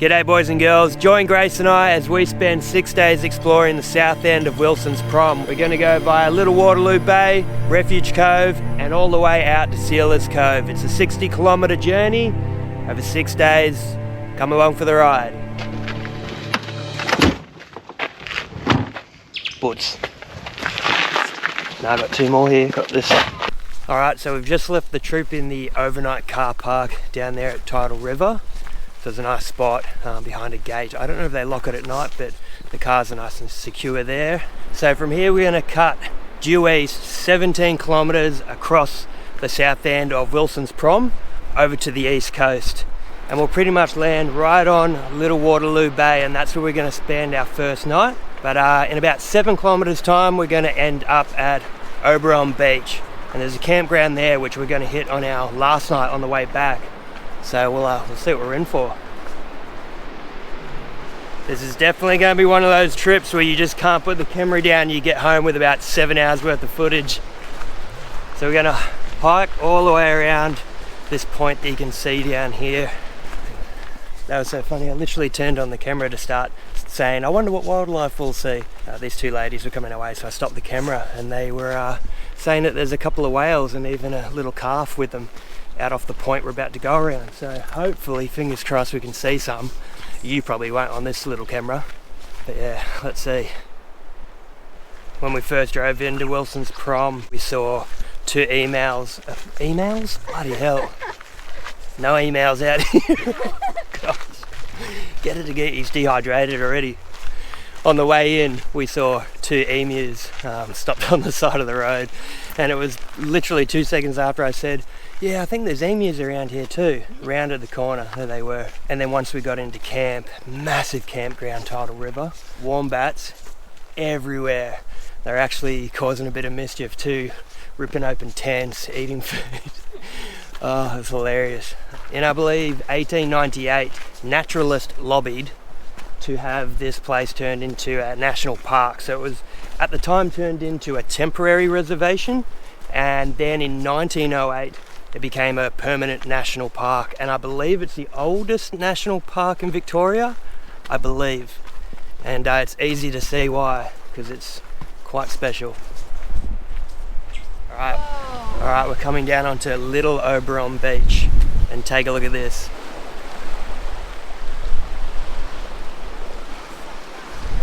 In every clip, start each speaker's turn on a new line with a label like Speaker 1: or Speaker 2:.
Speaker 1: G'day boys and girls, join Grace and I as we spend 6 days exploring the south end of Wilsons Prom. We're going to go via Little Waterloo Bay, Refuge Cove and all the way out to Sealers Cove. It's a 60-kilometre journey over 6 days. Come along for the ride. Boots. Now I've got 2 more here, got this. Alright, so we've just left the troop in the overnight car park down there at Tidal River. So there's a nice spot behind a gate. I don't know if they lock it at night, but the cars are nice and secure there. So from here we're going to cut due east 17 kilometres across the south end of Wilsons Prom over to the east coast. And we'll pretty much land right on Little Waterloo Bay, and that's where we're going to spend our first night. But in about 7 kilometres time we're going to end up at Oberon Beach. And there's a campground there which we're going to hit on our last night on the way back. So we'll see what we're in for. This is definitely going to be one of those trips where you just can't put the camera down. You get home with about 7 hours worth of footage. So we're going to hike all the way around this point that you can see down here. That was so funny. I literally turned on the camera to start saying, I wonder what wildlife we'll see. These 2 ladies were coming our way, so I stopped the camera and they were saying that there's a couple of whales and even a little calf with them out off the point we're about to go around. So hopefully, fingers crossed, we can see some. You probably won't on this little camera, but yeah, let's see. When we first drove into Wilsons Prom, we saw 2 emails. Emails? Bloody hell. No emails out here. Gosh. Get it to get, he's dehydrated already. On the way in, we saw 2 emus stopped on the side of the road, and it was literally 2 seconds after I said, yeah, I think there's emus around here too. Rounded the corner, there they were. And then once we got into camp, massive campground, Tidal River, wombats everywhere. They're actually causing a bit of mischief too, ripping open tents, eating food. Oh, it's hilarious. In, I believe, 1898, naturalists lobbied to have this place turned into a national park. So it was at the time turned into a temporary reservation, and then in 1908 it became a permanent national park, and I believe it's the oldest national park in Victoria, I believe. And it's easy to see why, because it's quite special. Alright, we're coming down onto Little Oberon Beach, and take a look at this.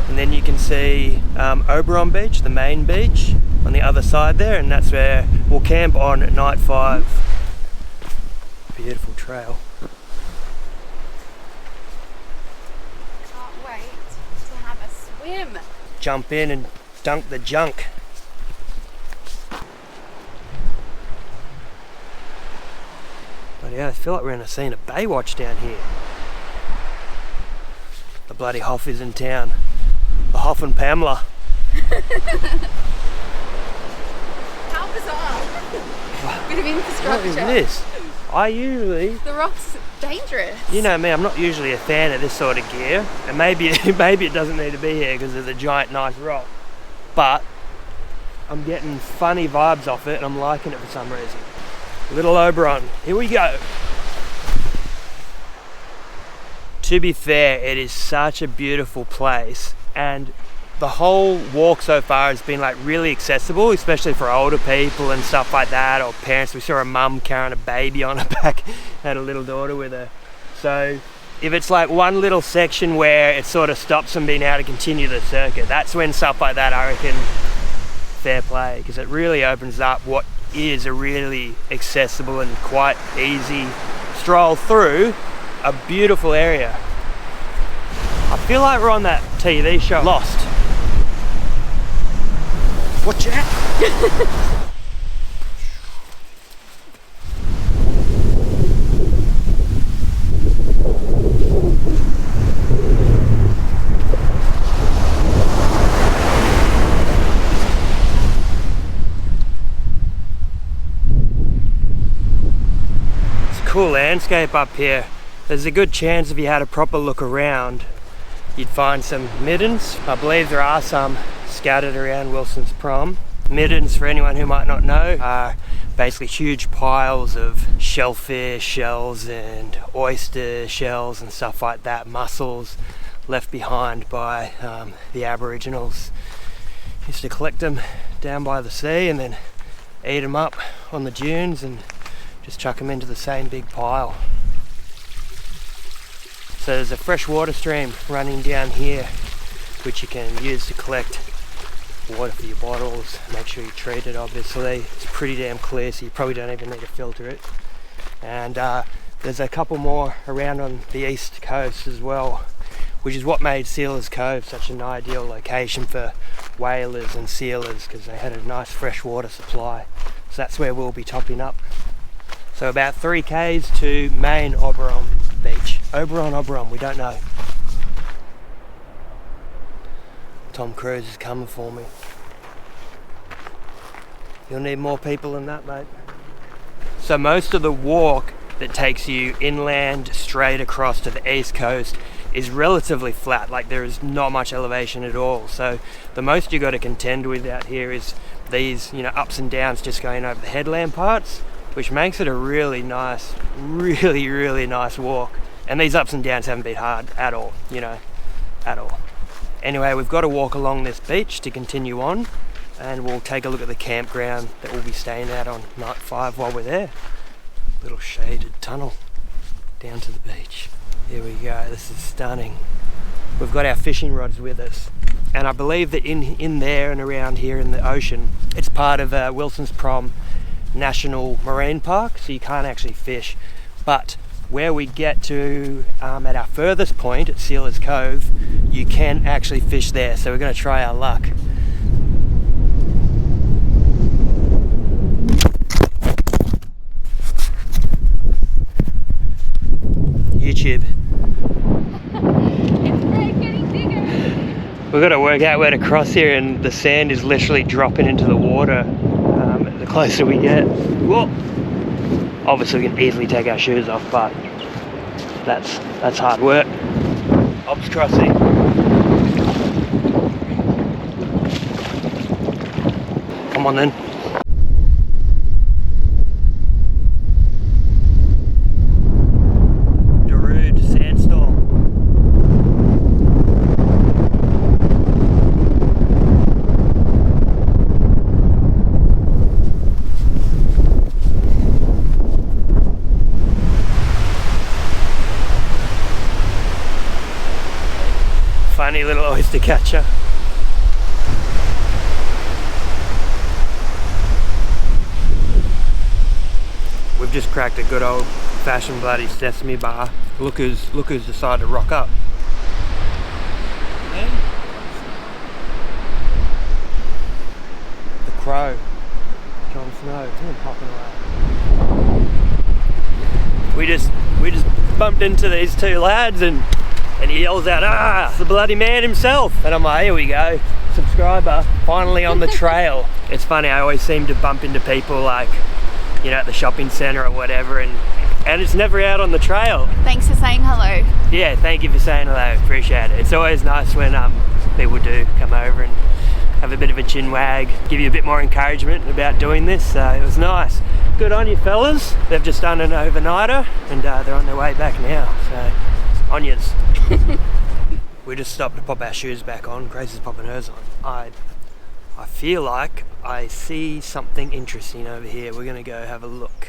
Speaker 1: And then you can see Oberon Beach, the main beach, on the other side there, and that's where we'll camp on night 5. Beautiful trail.
Speaker 2: Can't wait to have a swim.
Speaker 1: Jump in and dunk the junk. But yeah, I feel like we're in a scene of Baywatch down here. The bloody Hoff is in town. The Hoff and Pamela.
Speaker 2: How bizarre. Bit of infrastructure.
Speaker 1: What is this?
Speaker 2: The rock's dangerous.
Speaker 1: You know me, I'm not usually a fan of this sort of gear, and maybe it doesn't need to be here because of the giant nice rock, but I'm getting funny vibes off it and I'm liking it for some reason. Little Oberon, here we go. To be fair, it is such a beautiful place, and the whole walk so far has been like really accessible, especially for older people and stuff like that, or parents. We saw a mum carrying a baby on her back, had a little daughter with her. So if it's like one little section where it sort of stops them being able to continue the circuit, that's when stuff like that, I reckon, fair play, because it really opens up what is a really accessible and quite easy stroll through a beautiful area. I feel like we're on that TV show Lost. Watch out! It's a cool landscape up here. There's a good chance if you had a proper look around, you'd find some middens. I believe there are some scattered around Wilsons Prom. Middens, for anyone who might not know, are basically huge piles of shellfish shells and oyster shells and stuff like that, mussels left behind by the Aboriginals. Used to collect them down by the sea and then eat them up on the dunes and just chuck them into the same big pile. So there's a fresh water stream running down here which you can use to collect water for your bottles. Make sure you treat it, obviously. It's pretty damn clear, so you probably don't even need to filter it. And there's a couple more around on the east coast as well, which is what made Sealers Cove such an ideal location for whalers and sealers, because they had a nice fresh water supply. So that's where we'll be topping up. So about 3 k's to main Oberon beach. Oberon, we don't know. Tom Cruise is coming for me. You'll need more people than that, mate. So most of the walk that takes you inland straight across to the east coast is relatively flat. Like, there is not much elevation at all. So the most you got to contend with out here is these, ups and downs just going over the headland parts, which makes it a really nice, really nice walk. And these ups and downs haven't been hard at all, at all. Anyway, we've got to walk along this beach to continue on, and we'll take a look at the campground that we'll be staying at on night 5 while we're there. Little shaded tunnel down to the beach. Here we go, this is stunning. We've got our fishing rods with us, and I believe that in there and around here in the ocean, it's part of Wilsons Prom National Marine Park, so you can't actually fish. But where we get to at our furthest point at Sealers Cove, you can actually fish there, so we're going to try our luck. YouTube.
Speaker 2: It's great getting bigger.
Speaker 1: We've got to work out where to cross here, and the sand is literally dropping into the water the closer we get. Whoa! Obviously we can easily take our shoes off, but that's hard work. Ops crossing. Come on then. Darude sandstorm. Funny little oyster catcher. We've just cracked a good old fashioned bloody sesame bar. Look who's decided to rock up. Yeah. The Crow. Jon Snow. He's popping away. We just bumped into these 2 lads and he yells out, it's the bloody man himself. And I'm like, here we go, subscriber, finally on the trail. It's funny, I always seem to bump into people like, at the shopping centre or whatever, and it's never out on the trail.
Speaker 2: Thanks for saying hello.
Speaker 1: Yeah, thank you for saying hello, appreciate it. It's always nice when people do come over and have a bit of a chin wag, give you a bit more encouragement about doing this, so it was nice. Good on you fellas, they've just done an overnighter and they're on their way back now, so on yous. We just stopped to pop our shoes back on. Grace is popping hers on. I feel like I see something interesting over here. We're gonna go have a look.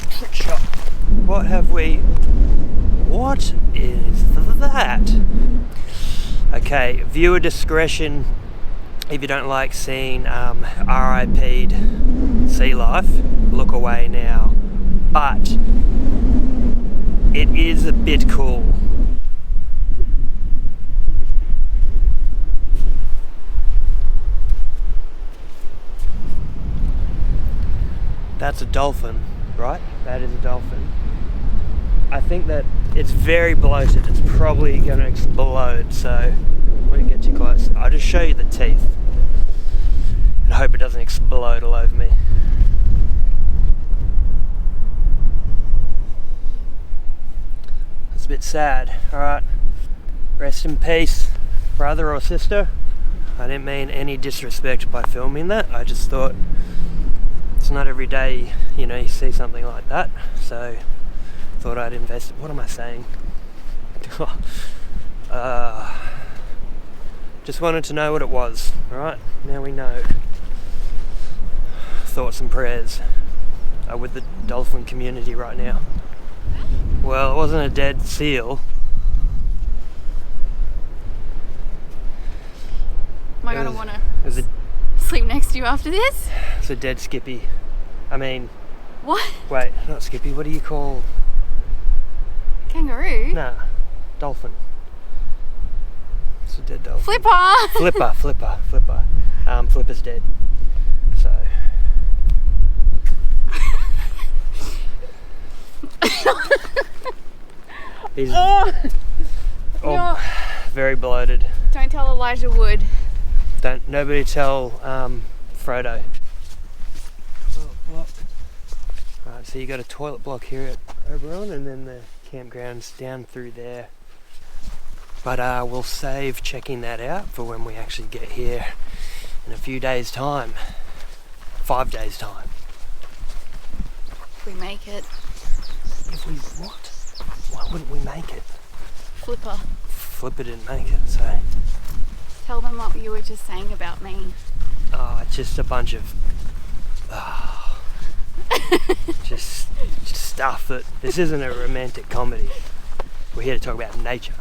Speaker 1: Trick shot. What is that? Okay, viewer discretion if you don't like seeing RIP'd sea life. Look away now. But it is a bit cool. That's a dolphin, right? That is a dolphin. I think that it's very bloated. It's probably going to explode, so we won't get too close. I'll just show you the teeth and hope it doesn't explode all over me. It's a bit sad. Alright, rest in peace, brother or sister. I didn't mean any disrespect by filming that. I just thought It's not every day, you know, you see something like that, so thought I'd invest. What am I saying? Just wanted to know what it was. Right, now we know. Thoughts and prayers are with the dolphin community right now. Well, it wasn't a dead seal.
Speaker 2: Am I gonna wanna
Speaker 1: It was
Speaker 2: sleep next to you after this?
Speaker 1: it's a dead skippy. I mean,
Speaker 2: What?
Speaker 1: wait, not skippy. What do you call?
Speaker 2: Kangaroo?
Speaker 1: Nah, dolphin. It's a dead dolphin.
Speaker 2: Flipper!
Speaker 1: Flipper. Flipper's dead. So. He's very bloated.
Speaker 2: Don't tell Elijah Wood.
Speaker 1: Nobody tell Frodo. Toilet block. Right, so you got a toilet block here at Oberon, and then the campground's down through there. But we'll save checking that out for when we actually get here in a few days' time. 5 days' time.
Speaker 2: If we make it.
Speaker 1: If we what? Why wouldn't we make it?
Speaker 2: Flipper.
Speaker 1: Flipper didn't make it, so.
Speaker 2: Tell them what you were just saying about me.
Speaker 1: Oh, it's just a bunch of just stuff that this isn't a romantic comedy. We're here to talk about nature,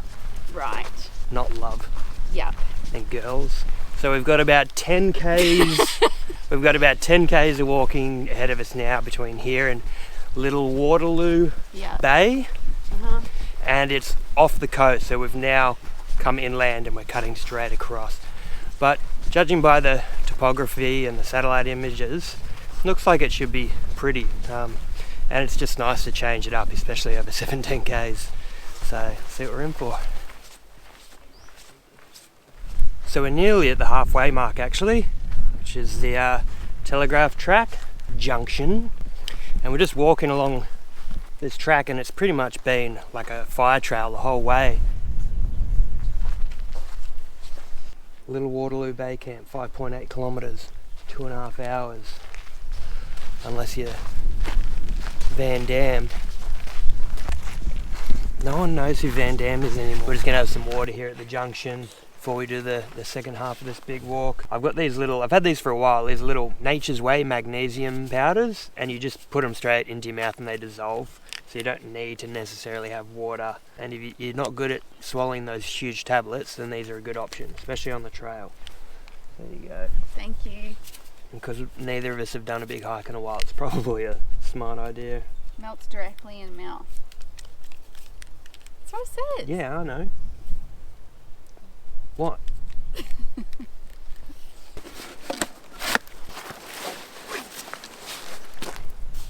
Speaker 2: Right.
Speaker 1: not love
Speaker 2: Yep.
Speaker 1: and girls. So we've got about 10 k's. We've got about 10 k's of walking ahead of us now between here and Little Waterloo
Speaker 2: Yeah.
Speaker 1: Bay,
Speaker 2: Uh-huh.
Speaker 1: and it's off the coast. So we've now come inland and we're cutting straight across. But judging by the topography and the satellite images, looks like it should be pretty. And it's just nice to change it up, especially over 17 k's. So see what we're in for. So we're nearly at the halfway mark actually, which is the telegraph track junction. And we're just walking along this track, and it's pretty much been like a fire trail the whole way. Little Waterloo Bay Camp, 5.8 kilometres, 2.5 hours. Unless you're Van Dam. No one knows who Van Dam is anymore. We're just going to have some water here at the junction before we do the second half of this big walk. I've got these little, I've had these for a while, these little Nature's Way magnesium powders, and you just put them straight into your mouth and they dissolve. So you don't need to necessarily have water. And if you're not good at swallowing those huge tablets, then these are a good option, especially on the trail. There you go.
Speaker 2: Thank you.
Speaker 1: Because neither of us have done a big hike in a while, it's probably a smart idea.
Speaker 2: Melts directly in mouth. That's what I said.
Speaker 1: Yeah, I know. What?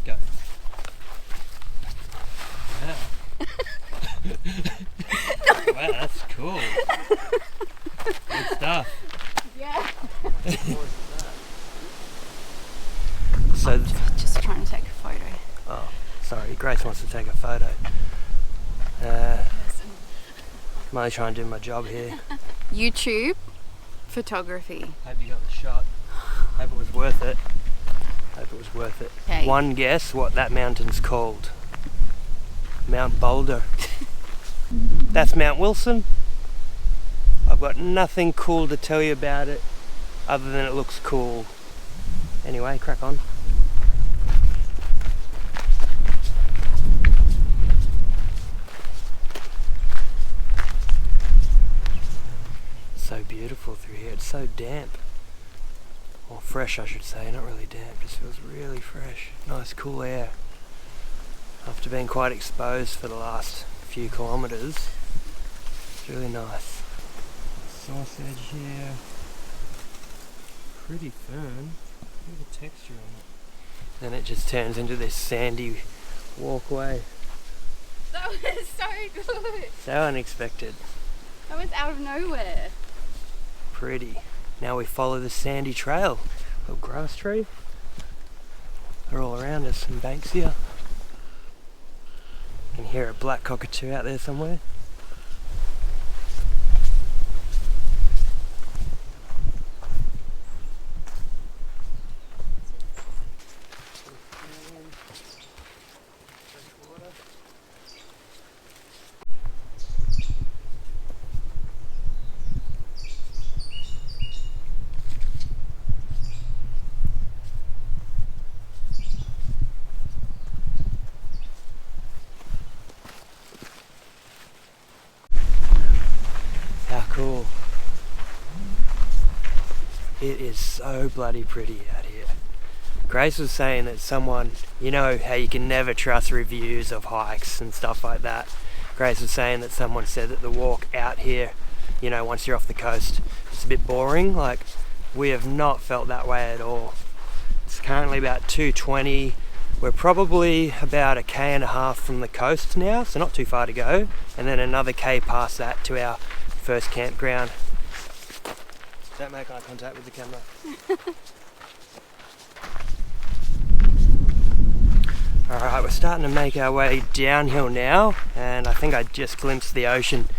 Speaker 1: Go. Wow. Wow, that's cool. Good stuff.
Speaker 2: Yeah.
Speaker 1: So,
Speaker 2: Just trying to take a photo.
Speaker 1: oh, sorry, Grace wants to take a photo. I'm only trying to do my job here.
Speaker 2: YouTube photography.
Speaker 1: Hope you got the shot. Hope it was worth it. Hope it was worth it.
Speaker 2: Okay.
Speaker 1: One guess what that mountain's called? Mount Boulder. That's Mount Wilson. I've got nothing cool to tell you about it other than it looks cool. Anyway, crack on. So beautiful through here. It's so damp. Or fresh, I should say. Not really damp. Just feels really fresh. Nice cool air. After being quite exposed for the last few kilometres. It's really nice. Sausage here. Pretty fern. Look at the texture on it. Then it just turns into this sandy walkway.
Speaker 2: That was so good.
Speaker 1: So unexpected.
Speaker 2: That was out of nowhere.
Speaker 1: Pretty. Now we follow the sandy trail. Little grass tree. They're all around us, some banks here. You can hear a black cockatoo out there somewhere. It is so bloody pretty out here. Grace was saying that someone, you know how you can never trust reviews of hikes and stuff like that. Grace was saying that someone said that the walk out here, you know, once you're off the coast, it's a bit boring. Like, we have not felt that way at all. It's currently about 2:20. We're probably about a K and a half from the coast now, so not too far to go. And then another K past that to our first campground. Don't make eye contact with the camera. Alright, we're starting to make our way downhill now, and I think I just glimpsed the ocean.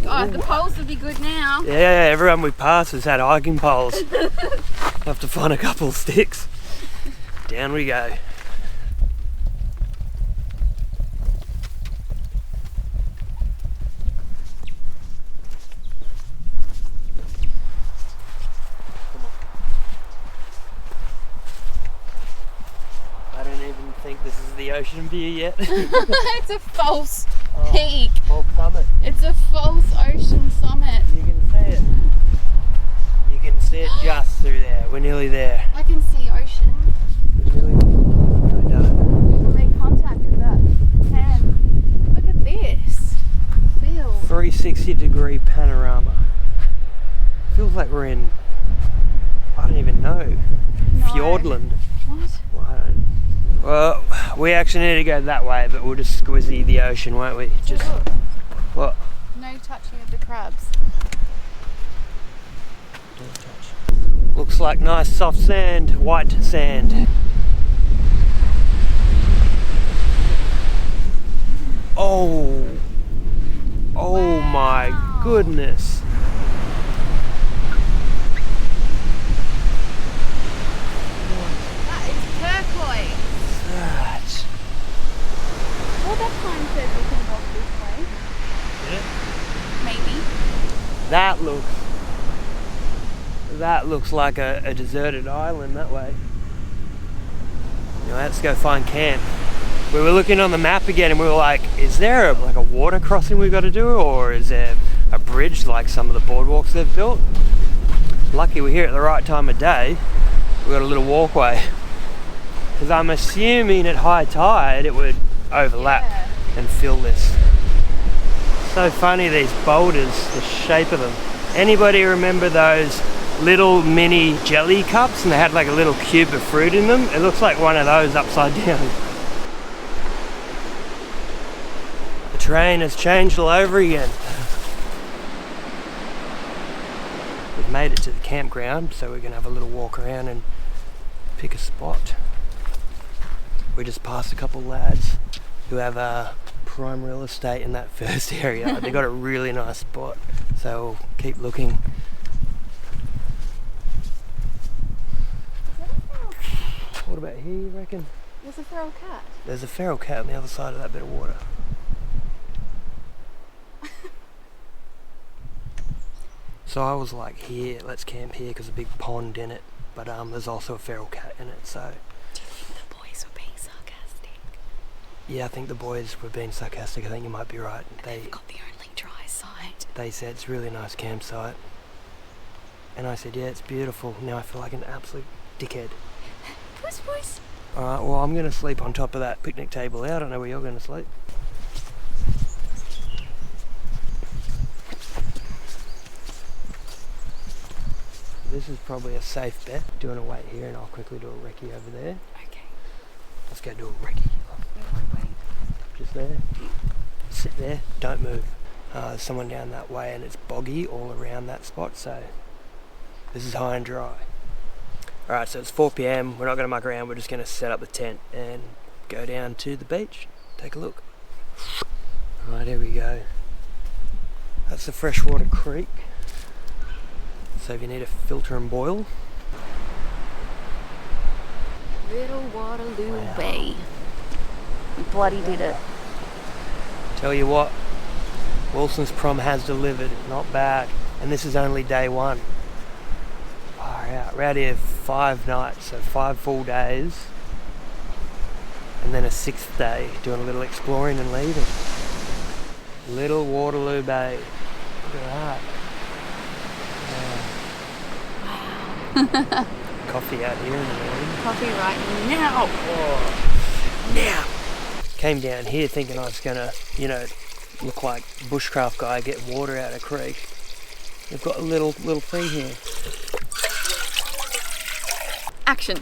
Speaker 2: Oh, the poles would be good now.
Speaker 1: Yeah, everyone we pass has had hiking poles. Have to find a couple of sticks. Down we go. This is the ocean view yet.
Speaker 2: It's a false peak.
Speaker 1: False summit.
Speaker 2: It's a false ocean summit.
Speaker 1: You can see it. You can see it just through there. We're nearly there.
Speaker 2: I can see ocean.
Speaker 1: We're nearly done.
Speaker 2: We can make contact with that pan. Look at this. Feel.
Speaker 1: 360-degree panorama. Feels like we're in, I don't even know,
Speaker 2: No.
Speaker 1: Fjordland.
Speaker 2: What?
Speaker 1: Well, we actually need to go that way, but we'll just squizzy the ocean, won't we? Just what?
Speaker 2: No touching of the crabs.
Speaker 1: Don't touch. Looks like nice soft sand, white sand. Oh
Speaker 2: Wow.
Speaker 1: My goodness.
Speaker 2: That is turquoise.
Speaker 1: That.
Speaker 2: Well, that pine says we can walk this way.
Speaker 1: Yeah.
Speaker 2: Maybe.
Speaker 1: That looks like a deserted island that way. Now let's go find camp. We were looking on the map again and we were like, is there like a water crossing we've got to do, or is there a bridge like some of the boardwalks they've built? Lucky we're here at the right time of day. We've got a little walkway. Because I'm assuming at high tide it would overlap and fill this. So funny, these boulders, the shape of them. Anybody remember those little mini jelly cups and they had like a little cube of fruit in them? It looks like one of those upside down. The terrain has changed all over again. We've made it to the campground, so we're gonna have a little walk around and pick a spot. We just passed a couple lads who have prime real estate in that first area. They got a really nice spot, so we'll keep looking. What about here, you reckon?
Speaker 2: There's a feral cat.
Speaker 1: There's a feral cat on the other side of that bit of water. So I was like, here, let's camp here because a big pond in it, but there's also a feral cat in it, so.
Speaker 2: Do you think the boys were being sarcastic?
Speaker 1: Yeah, I think the boys were being sarcastic. I think you might be right.
Speaker 2: They've got the only dry site.
Speaker 1: They said it's a really nice campsite. And I said, yeah, it's beautiful. Now I feel like an absolute dickhead.
Speaker 2: Puss, puss.
Speaker 1: Alright, well, I'm going to sleep on top of that picnic table there. I don't know where you're going to sleep. This is probably a safe bet. Doing a wait here and I'll quickly do a recce over there.
Speaker 2: Okay.
Speaker 1: Let's go do a recce. Just there. Sit there, don't move. There's someone down that way and it's boggy all around that spot, so this is high and dry. Alright, so it's 4 PM, we're not going to muck around, we're just going to set up the tent and go down to the beach. Take a look. Alright, here we go. That's the freshwater creek. So if you need a filter and boil.
Speaker 2: Little Waterloo Bay. We bloody did it.
Speaker 1: Tell you what, Wilsons Prom has delivered, not bad. And this is only day one. Far out. We're out here 5 nights, so 5 full days. And then a 6th day, doing a little exploring and leaving. Little Waterloo Bay. Look at that. Coffee out here in the morning.
Speaker 2: Coffee right now.
Speaker 1: Oh, now. Came down here thinking I was gonna, you know, look like bushcraft guy getting water out of a creek. They've got a little thing here.
Speaker 2: Action.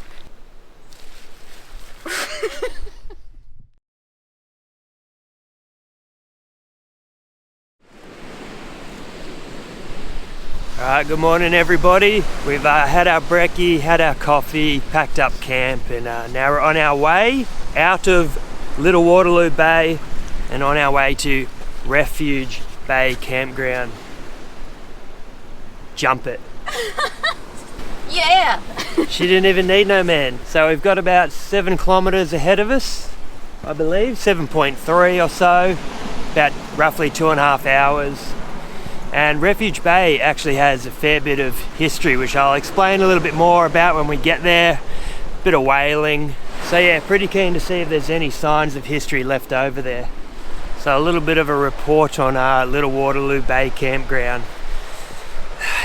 Speaker 1: Alright, good morning everybody. We've had our brekkie, had our coffee, packed up camp, and now we're on our way out of Little Waterloo Bay and on our way to Refuge Bay Campground. Jump it.
Speaker 2: Yeah!
Speaker 1: She didn't even need no man. So we've got about 7 kilometres ahead of us, I believe, 7.3 or so, about roughly 2.5 hours. And Refuge Bay actually has a fair bit of history, which I'll explain a little bit more about when we get there. Bit of whaling. So yeah, pretty keen to see if there's any signs of history left over there. So a little bit of a report on Little Waterloo Bay Campground.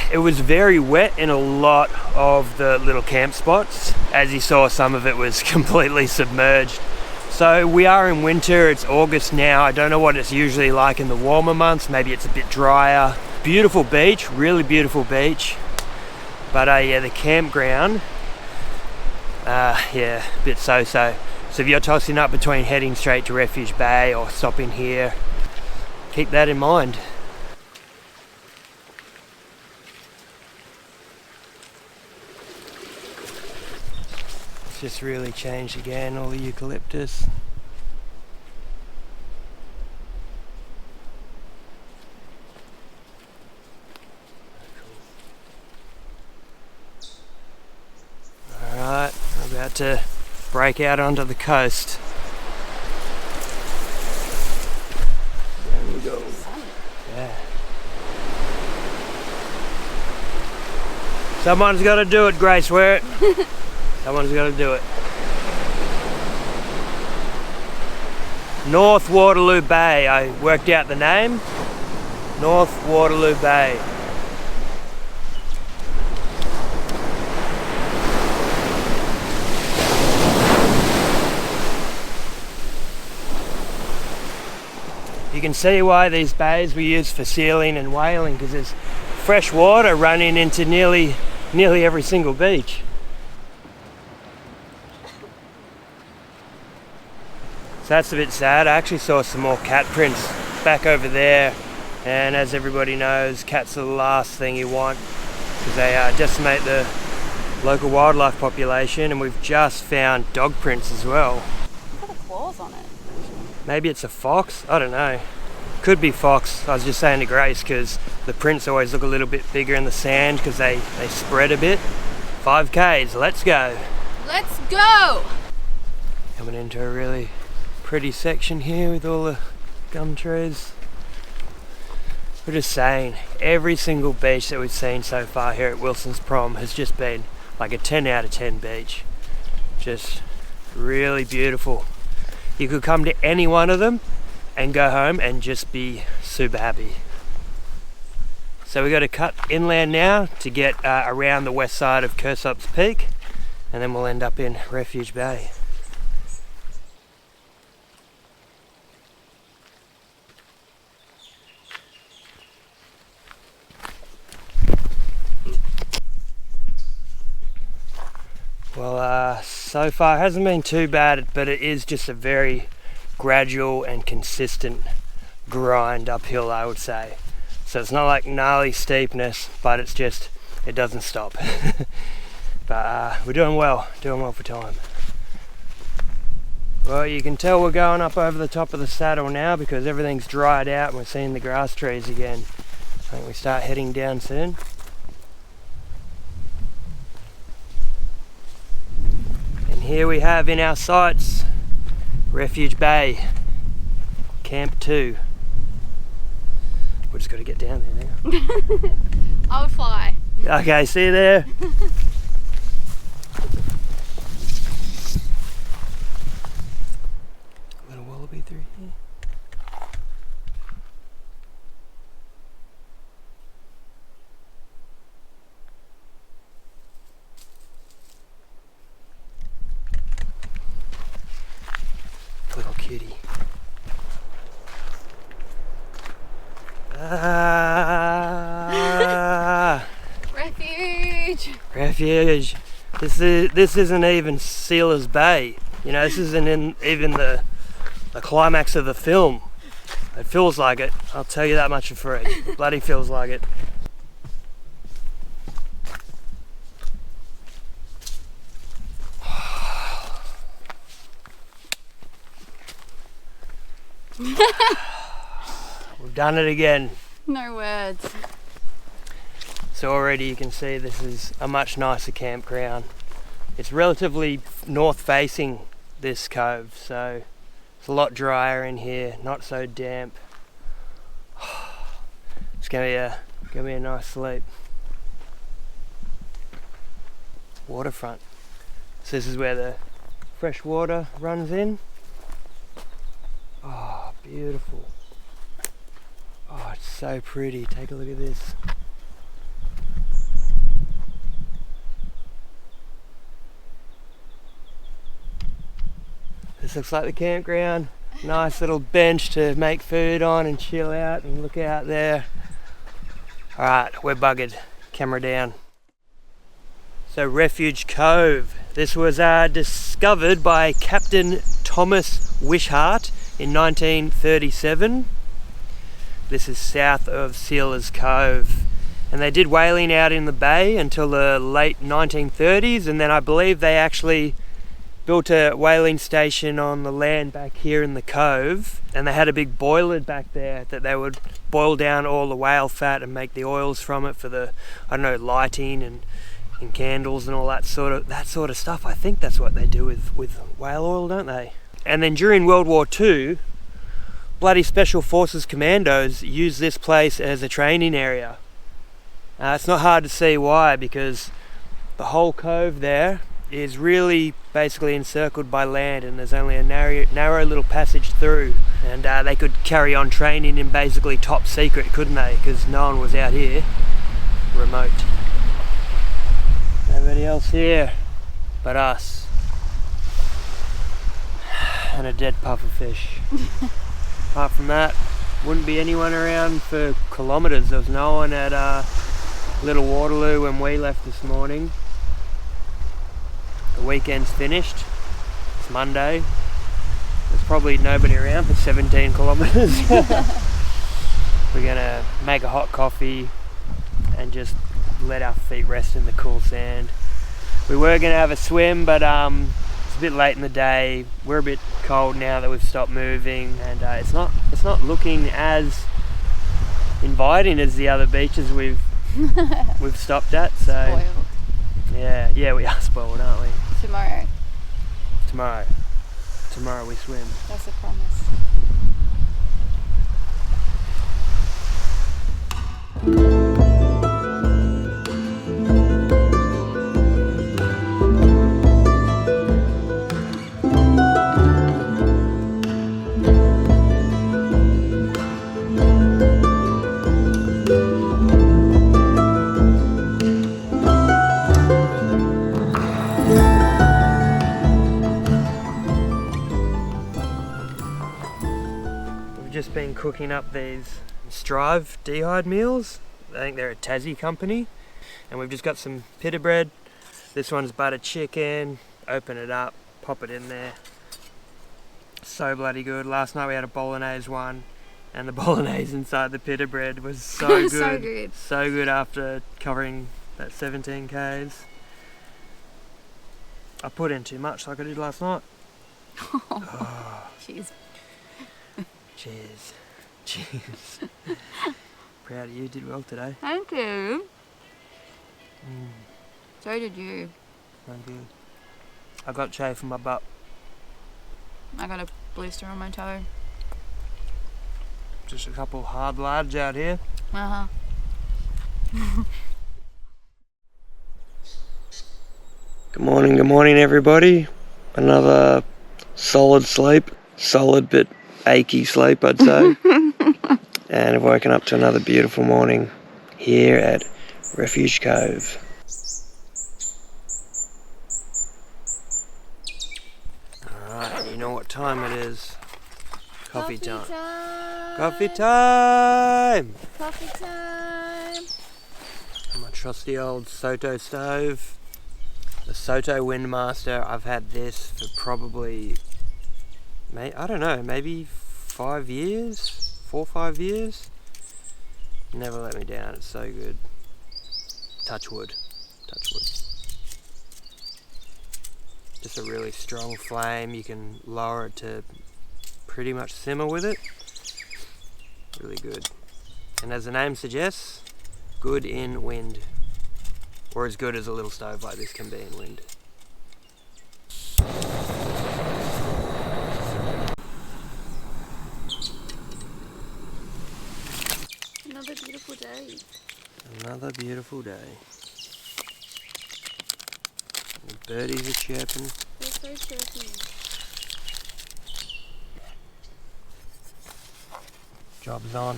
Speaker 1: It was very wet in a lot of the little camp spots. As you saw, some of it was completely submerged. So we are in winter, it's August now. I don't know what it's usually like in the warmer months. Maybe it's a bit drier. Beautiful beach, really beautiful beach. But yeah, the campground, yeah, a bit so-so. So if you're tossing up between heading straight to Refuge Bay or stopping here, keep that in mind. Just really changed again, all the eucalyptus. Alright, we're about to break out onto the coast. There we go. Yeah. Someone's got to do it, Grace, wear it. Someone's got to do it. North Waterloo Bay. I worked out the name. North Waterloo Bay. You can see why these bays were used for sealing and whaling, because there's fresh water running into nearly every single beach. So that's a bit sad. I actually saw some more cat prints back over there, and as everybody knows, cats are the last thing you want because they decimate the local wildlife population, and we've just found dog prints as well.
Speaker 2: Look at the claws on it.
Speaker 1: Maybe it's a fox? I don't know. Could be fox. I was just saying to Grace because the prints always look a little bit bigger in the sand because they spread a bit. 5Ks, let's go.
Speaker 2: Let's go!
Speaker 1: Coming into a really pretty section here with all the gum trees. We're just saying, every single beach that we've seen so far here at Wilsons Prom has just been like a 10 out of 10 beach. Just really beautiful. You could come to any one of them and go home and just be super happy. So we've got to cut inland now to get around the west side of Kersop's Peak, and then we'll end up in Refuge Bay. Well, so far it hasn't been too bad, but it is just a very gradual and consistent grind uphill, I would say. So it's not like gnarly steepness, but it's just, it doesn't stop. But we're doing well for time. Well, you can tell we're going up over the top of the saddle now because everything's dried out and we're seeing the grass trees again. I think we start heading down soon. Here we have in our sights Refuge Bay, Camp 2. We've just got to get down there now.
Speaker 2: I'll fly.
Speaker 1: Okay, see you there. Little wallaby through here.
Speaker 2: Refuge.
Speaker 1: Refuge. This isn't even Sealers Bay. You know, this isn't even the climax of the film. It feels like it. I'll tell you that much for free. It bloody feels like it. We've done it again.
Speaker 2: No words.
Speaker 1: So already you can see this is a much nicer campground. It's relatively north facing, this cove, so it's a lot drier in here, not so damp. It's gonna be a nice sleep. Waterfront. So this is where the fresh water runs in. Oh, beautiful. Oh, it's so pretty. Take a look at this. This looks like the campground. Nice little bench to make food on and chill out and look out there. Alright, we're buggered. Camera down. So Refuge Cove. This was discovered by Captain Thomas Wishart in 1937. This is south of Sealers Cove. And they did whaling out in the bay until the late 1930s, and then I believe they actually built a whaling station on the land back here in the cove, and they had a big boiler back there that they would boil down all the whale fat and make the oils from it for the, I don't know, lighting and candles and all that sort of stuff. I think that's what they do with whale oil, don't they? And then during World War II, bloody Special Forces commandos used this place as a training area. It's not hard to see why, because the whole cove there is really basically encircled by land, and there's only a narrow little passage through, and they could carry on training in basically top secret, couldn't they? Because no one was out here. Remote. Nobody else here but us and a dead pufferfish. Apart from that, wouldn't be anyone around for kilometres. There was no one at Little Waterloo when we left this morning. The weekend's finished. It's Monday. There's probably nobody around for 17 kilometres. We're gonna make a hot coffee and just let our feet rest in the cool sand. We were gonna have a swim, but it's a bit late in the day. We're a bit cold now that we've stopped moving, and it's not looking as inviting as the other beaches we've stopped at. So
Speaker 2: Spoiled.
Speaker 1: yeah, we are spoiled, aren't we? Tomorrow we swim.
Speaker 2: That's a promise.
Speaker 1: Just been cooking up these Strive dehyde meals. I think they're a Tassie company, and we've just got some pita bread. This one's butter chicken. Open it up, pop it in there. So bloody good. Last night we had a bolognese one, and the bolognese inside the pita bread was so good.
Speaker 2: So good.
Speaker 1: So good after covering that 17 k's. I put in too much like I did last night. Oh.
Speaker 2: Cheers.
Speaker 1: Cheers. Cheers. Proud of you, did well today.
Speaker 2: Thank you. So did you.
Speaker 1: Thank you. I got chafe in my butt.
Speaker 2: I got a blister on my toe.
Speaker 1: Just a couple hard lads out here. Good morning everybody. Another solid sleep. Solid but achy sleep, I'd say. And I've woken up to another beautiful morning here at Refuge Cove. Alright, you know what time it is. Coffee time.
Speaker 2: Coffee
Speaker 1: Coffee time!
Speaker 2: Coffee time.
Speaker 1: My trusty old Soto stove. The Soto Windmaster. I've had this for probably, I don't know, maybe 5 years? 4 or 5 years? Never let me down, it's so good. Touch wood. Touch wood. Just a really strong flame. You can lower it to pretty much simmer with it. Really good. And as the name suggests, good in wind. Or as good as a little stove like this can be in wind.
Speaker 2: Another beautiful day.
Speaker 1: Another beautiful day. The birdies are chirping.
Speaker 2: They're so chirpy.
Speaker 1: Job's on.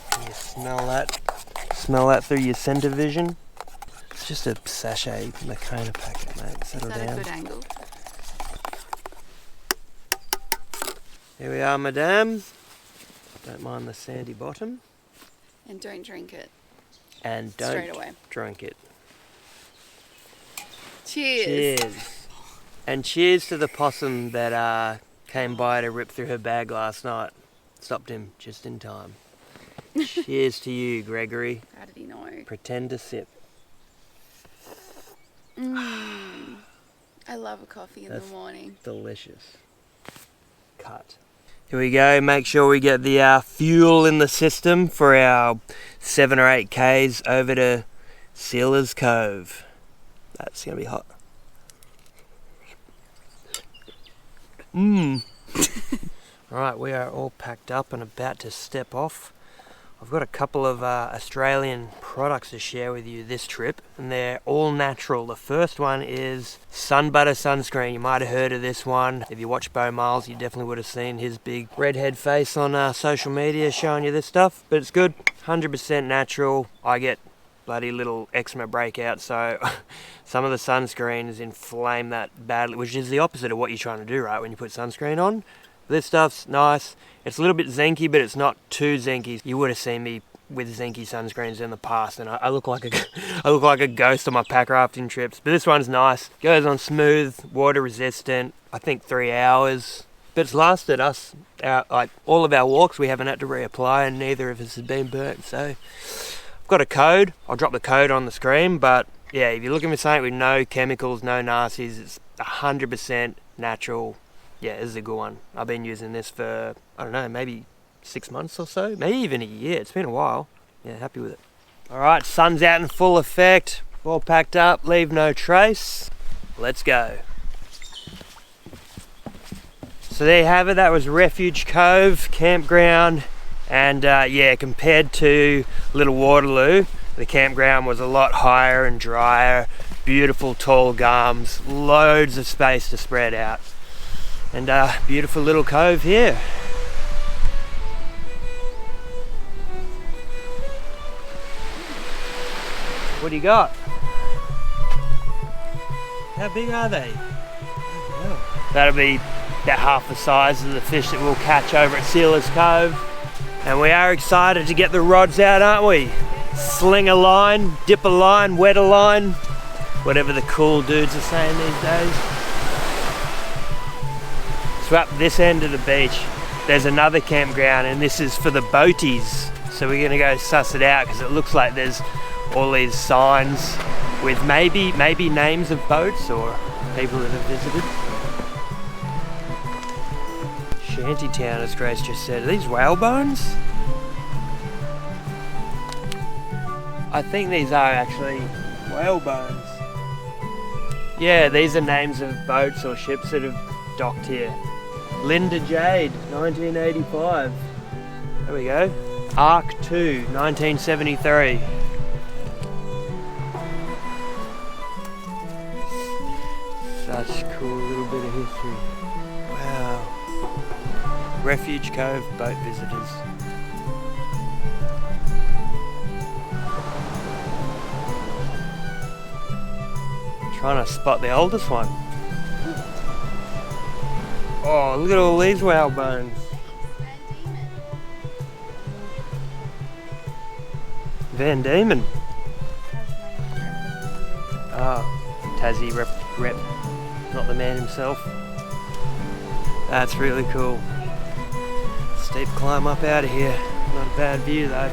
Speaker 1: Can you smell that? Smell that through your centre vision? It's just a sachet Makona packet, mate. Settle
Speaker 2: Is that
Speaker 1: down.
Speaker 2: a good angle?
Speaker 1: Here we are, madame. Don't mind the sandy bottom.
Speaker 2: And don't drink it.
Speaker 1: And don't
Speaker 2: Straight away.
Speaker 1: drink it.
Speaker 2: Cheers.
Speaker 1: Cheers. And cheers to the possum that came by to rip through her bag last night. Stopped him just in time. Cheers to you, Gregory.
Speaker 2: How did he know?
Speaker 1: Pretend to sip.
Speaker 2: I love a coffee in the morning.
Speaker 1: Delicious. Cut. Here we go. Make sure we get the fuel in the system for our 7 or 8 Ks over to Sealers Cove. That's going to be hot. Right, we are all packed up and about to step off. I've got a couple of Australian products to share with you this trip, and they're all natural. The first one is Sun Butter Sunscreen. You might have heard of this one. If you watch Bo Miles, you definitely would have seen his big redhead face on social media showing you this stuff. But it's good, 100% natural. I get bloody little eczema breakout, so some of the sunscreens inflame that badly, which is the opposite of what you're trying to do, right, when you put sunscreen on. This stuff's nice. It's a little bit zinky, but it's not too zinky. You would have seen me with zinky sunscreens in the past, and I look like a ghost on my pack rafting trips. But this one's nice. Goes on smooth, water resistant. I think 3 hours. But it's lasted us like all of our walks. We haven't had to reapply, and neither of us has been burnt. So I've got a code. I'll drop the code on the screen. But yeah, if you're looking for something with no chemicals, no nasties, it's 100% natural. Yeah, this is a good one. I've been using this for, I don't know, maybe 6 months or so. Maybe even a year. It's been a while. Yeah, happy with it. Alright, sun's out in full effect. All packed up, leave no trace. Let's go. So there you have it. That was Refuge Cove campground. And yeah, compared to Little Waterloo, the campground was a lot higher and drier. Beautiful tall gums. Loads of space to spread out. And beautiful little cove here. What do you got? How big are they? That'll be about half the size of the fish that we'll catch over at Sealers Cove. And we are excited to get the rods out, aren't we? Sling a line, dip a line, wet a line, whatever the cool dudes are saying these days. So up this end of the beach, there's another campground, and this is for the boaties. So we're gonna go suss it out because it looks like there's all these signs with maybe names of boats or people that have visited. Shantytown, as Grace just said. Are these whale bones? I think these are actually whale bones. Yeah, these are names of boats or ships that have docked here. Linda Jade, 1985. There we go. Ark 2, 1973. Such a cool little bit of history. Wow. Refuge Cove boat visitors. Trying to spot the oldest one. Oh, look at all these whale bones. Van Diemen. Oh, Tassie rep, not the man himself. That's really cool. Steep climb up out of here. Not a bad view though.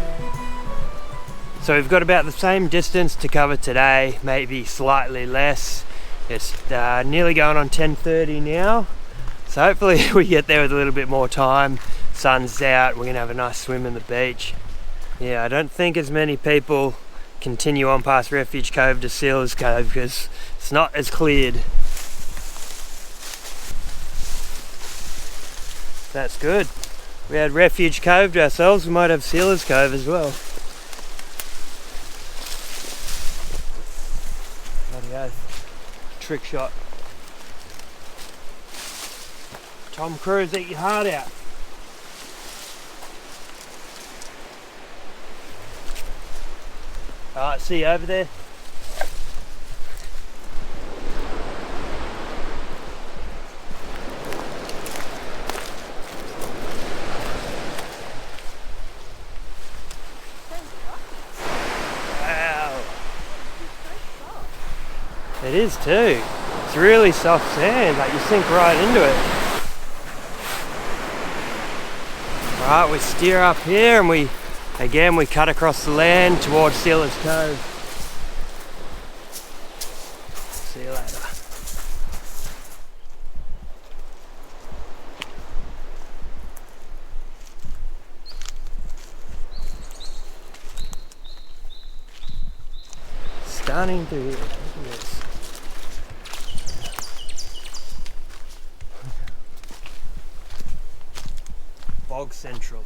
Speaker 1: So we've got about the same distance to cover today, maybe slightly less. It's nearly going on 10:30 now. So hopefully we get there with a little bit more time. Sun's out, we're gonna have a nice swim in the beach. Yeah, I don't think as many people continue on past Refuge Cove to Sealers Cove because it's not as cleared. That's good. We had Refuge Cove to ourselves, we might have Sealers Cove as well. Bloody oath. Trick shot. Tom Cruise, eat your heart out. Alright, see you over there. Wow. It is too. It's really soft sand, like you sink right into it. Alright, we steer up here and we cut across the land towards Sealers Cove. See you later. Stunning through here. Look at this. Bog Central.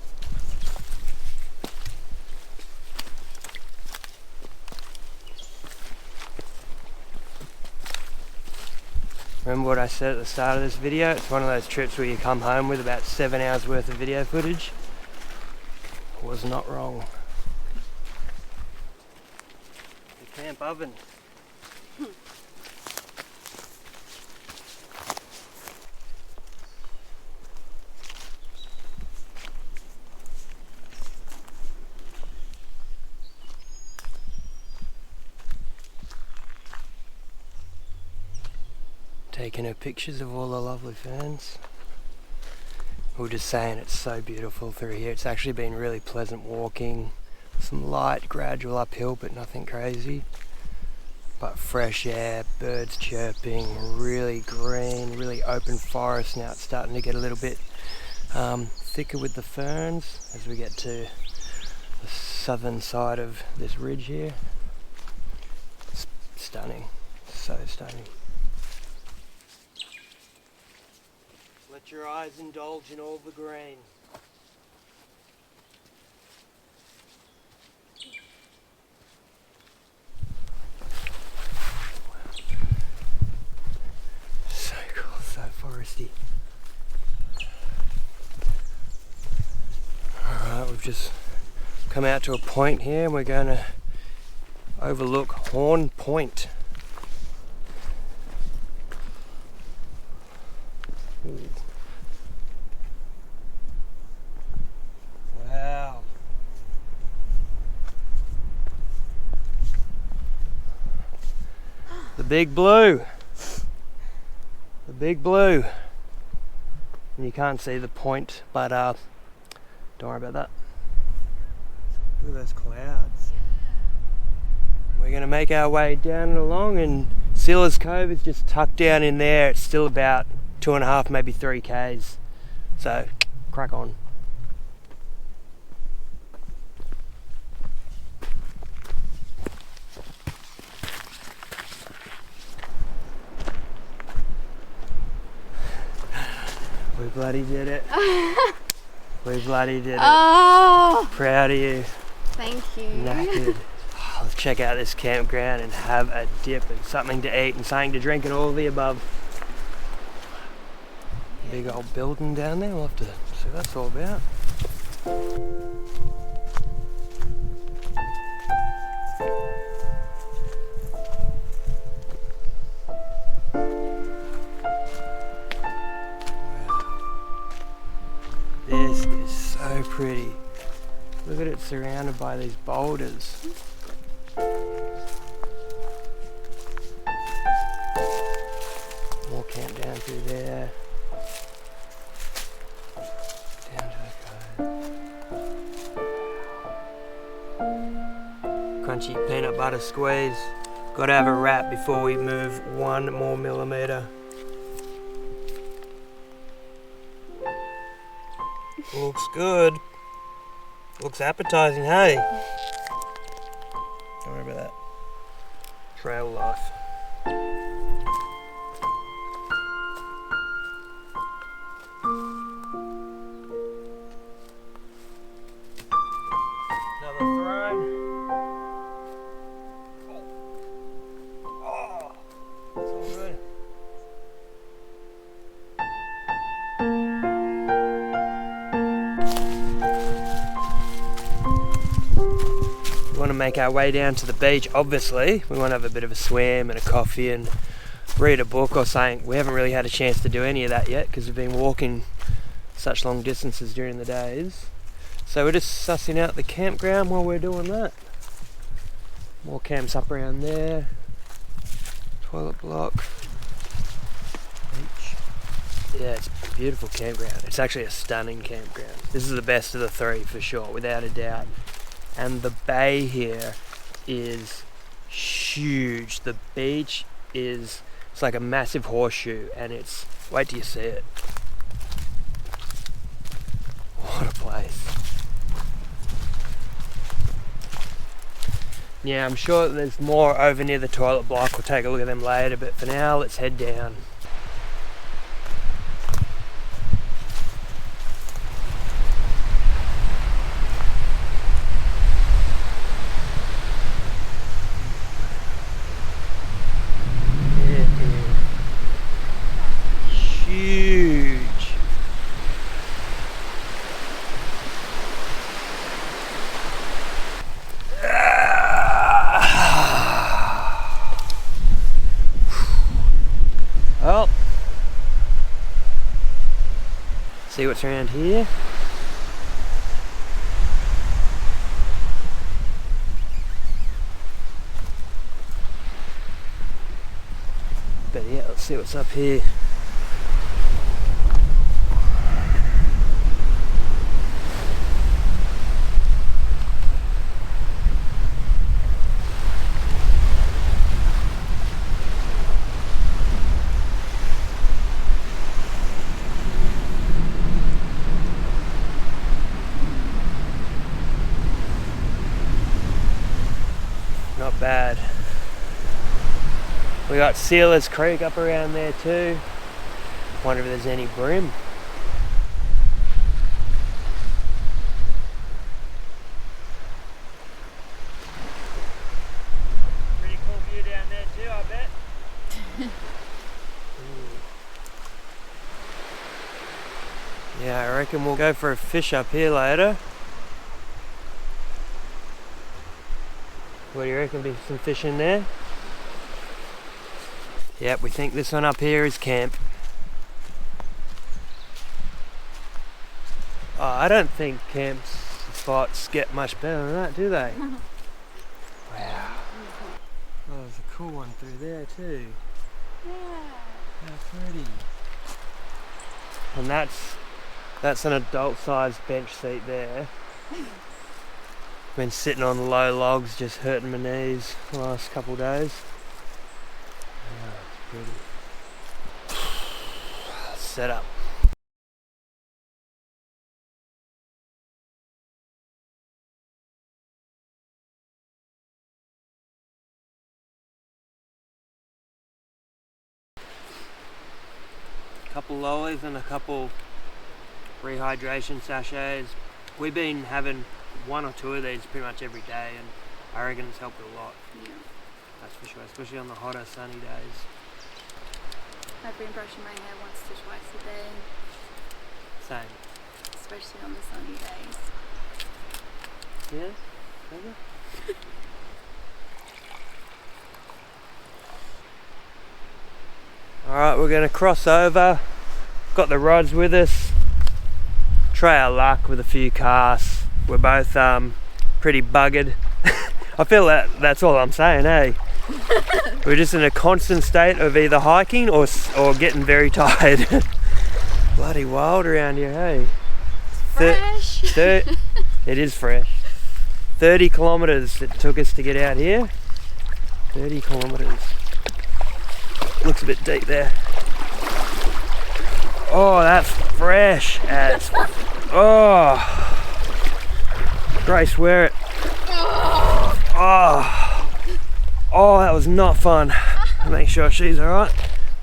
Speaker 1: Remember what I said at the start of this video? It's one of those trips where you come home with about 7 hours worth of video footage. I was not wrong. The camp oven. Taking her pictures of all the lovely ferns. We were just saying it's so beautiful through here. It's actually been really pleasant walking. Some light gradual uphill but nothing crazy. But fresh air, birds chirping, really green, really open forest. Now it's starting to get a little bit thicker with the ferns as we get to the southern side of this ridge here. It's stunning, so stunning. Let your eyes indulge in all the green. So cool, so foresty. Alright, we've just come out to a point here and we're going to overlook Horn Point. Ooh. Wow. The big blue. The big blue. And you can't see the point, but don't worry about that. Look at those clouds. We're going to make our way down and along, and Sealers Cove is just tucked down in there. It's still about 2.5, maybe 3 k's. So, crack on. We bloody did it. We bloody did it.
Speaker 2: Oh,
Speaker 1: Proud of you.
Speaker 2: thank you.
Speaker 1: Knackered. Oh, let's check out this campground and have a dip and something to eat and something to drink and all of the above. Big old building down there. We'll have to see what that's all about. so pretty. Look at it surrounded by these boulders. More camp down through there. Down to the cove. Crunchy peanut butter squeeze. Gotta have a wrap before we move 1 more millimeter. Looks good. Looks appetizing, hey? Don't worry about that. Trail life. Another throw. Oh, that's all good. We want to make our way down to the beach. Obviously, we want to have a bit of a swim and a coffee and read a book or something. We haven't really had a chance to do any of that yet because we've been walking such long distances during the days. So we're just sussing out the campground while we're doing that. More camps up around there. Toilet block. Beach. Yeah, it's a beautiful campground. It's actually a stunning campground. This is the best of the three for sure, without a doubt. And the bay here is huge. The beach it's like a massive horseshoe, and it's, wait till you see it. What a place. Yeah, I'm sure that there's more over near the toilet block. We'll take a look at them later, but for now, let's head down. Well, see what's around here. But yeah, let's see what's up here. Not bad. We got Sealers Creek up around there too. Wonder if there's any bream. Pretty cool view down there too, I bet. Yeah, I reckon we'll go for a fish up here later. What do you reckon? Be some fish in there? Yep, we think this one up here is camp. Oh, I don't think camp spots get much better than that, do they? Wow. Oh, there's a cool one through there too.
Speaker 2: Yeah.
Speaker 1: How pretty. And that's an adult-sized bench seat there. Been sitting on low logs, just hurting my knees the last couple of days. Oh, it's pretty. Set up. Couple lollies and a couple rehydration sachets. We've been having 1 or 2 of these pretty much every day, and I reckon it's helped a lot.
Speaker 2: Yeah.
Speaker 1: That's for sure, especially on the hotter, sunny days.
Speaker 2: I've been brushing my hair once to twice a day.
Speaker 1: Same.
Speaker 2: Especially on the sunny days.
Speaker 1: Yeah? Okay. Alright, we're going to cross over. Got the rods with us. try our luck with a few casts. We're both pretty buggered. I feel that's all I'm saying, eh? We're just in a constant state of either hiking or getting very tired. Bloody wild around here, hey?
Speaker 2: Fresh.
Speaker 1: It is fresh. 30 kilometres it took us to get out here. 30 kilometres. Looks a bit deep there. Oh, that's fresh as. Oh. Grace, wear it. Oh. Oh, that was not fun. Make sure she's alright.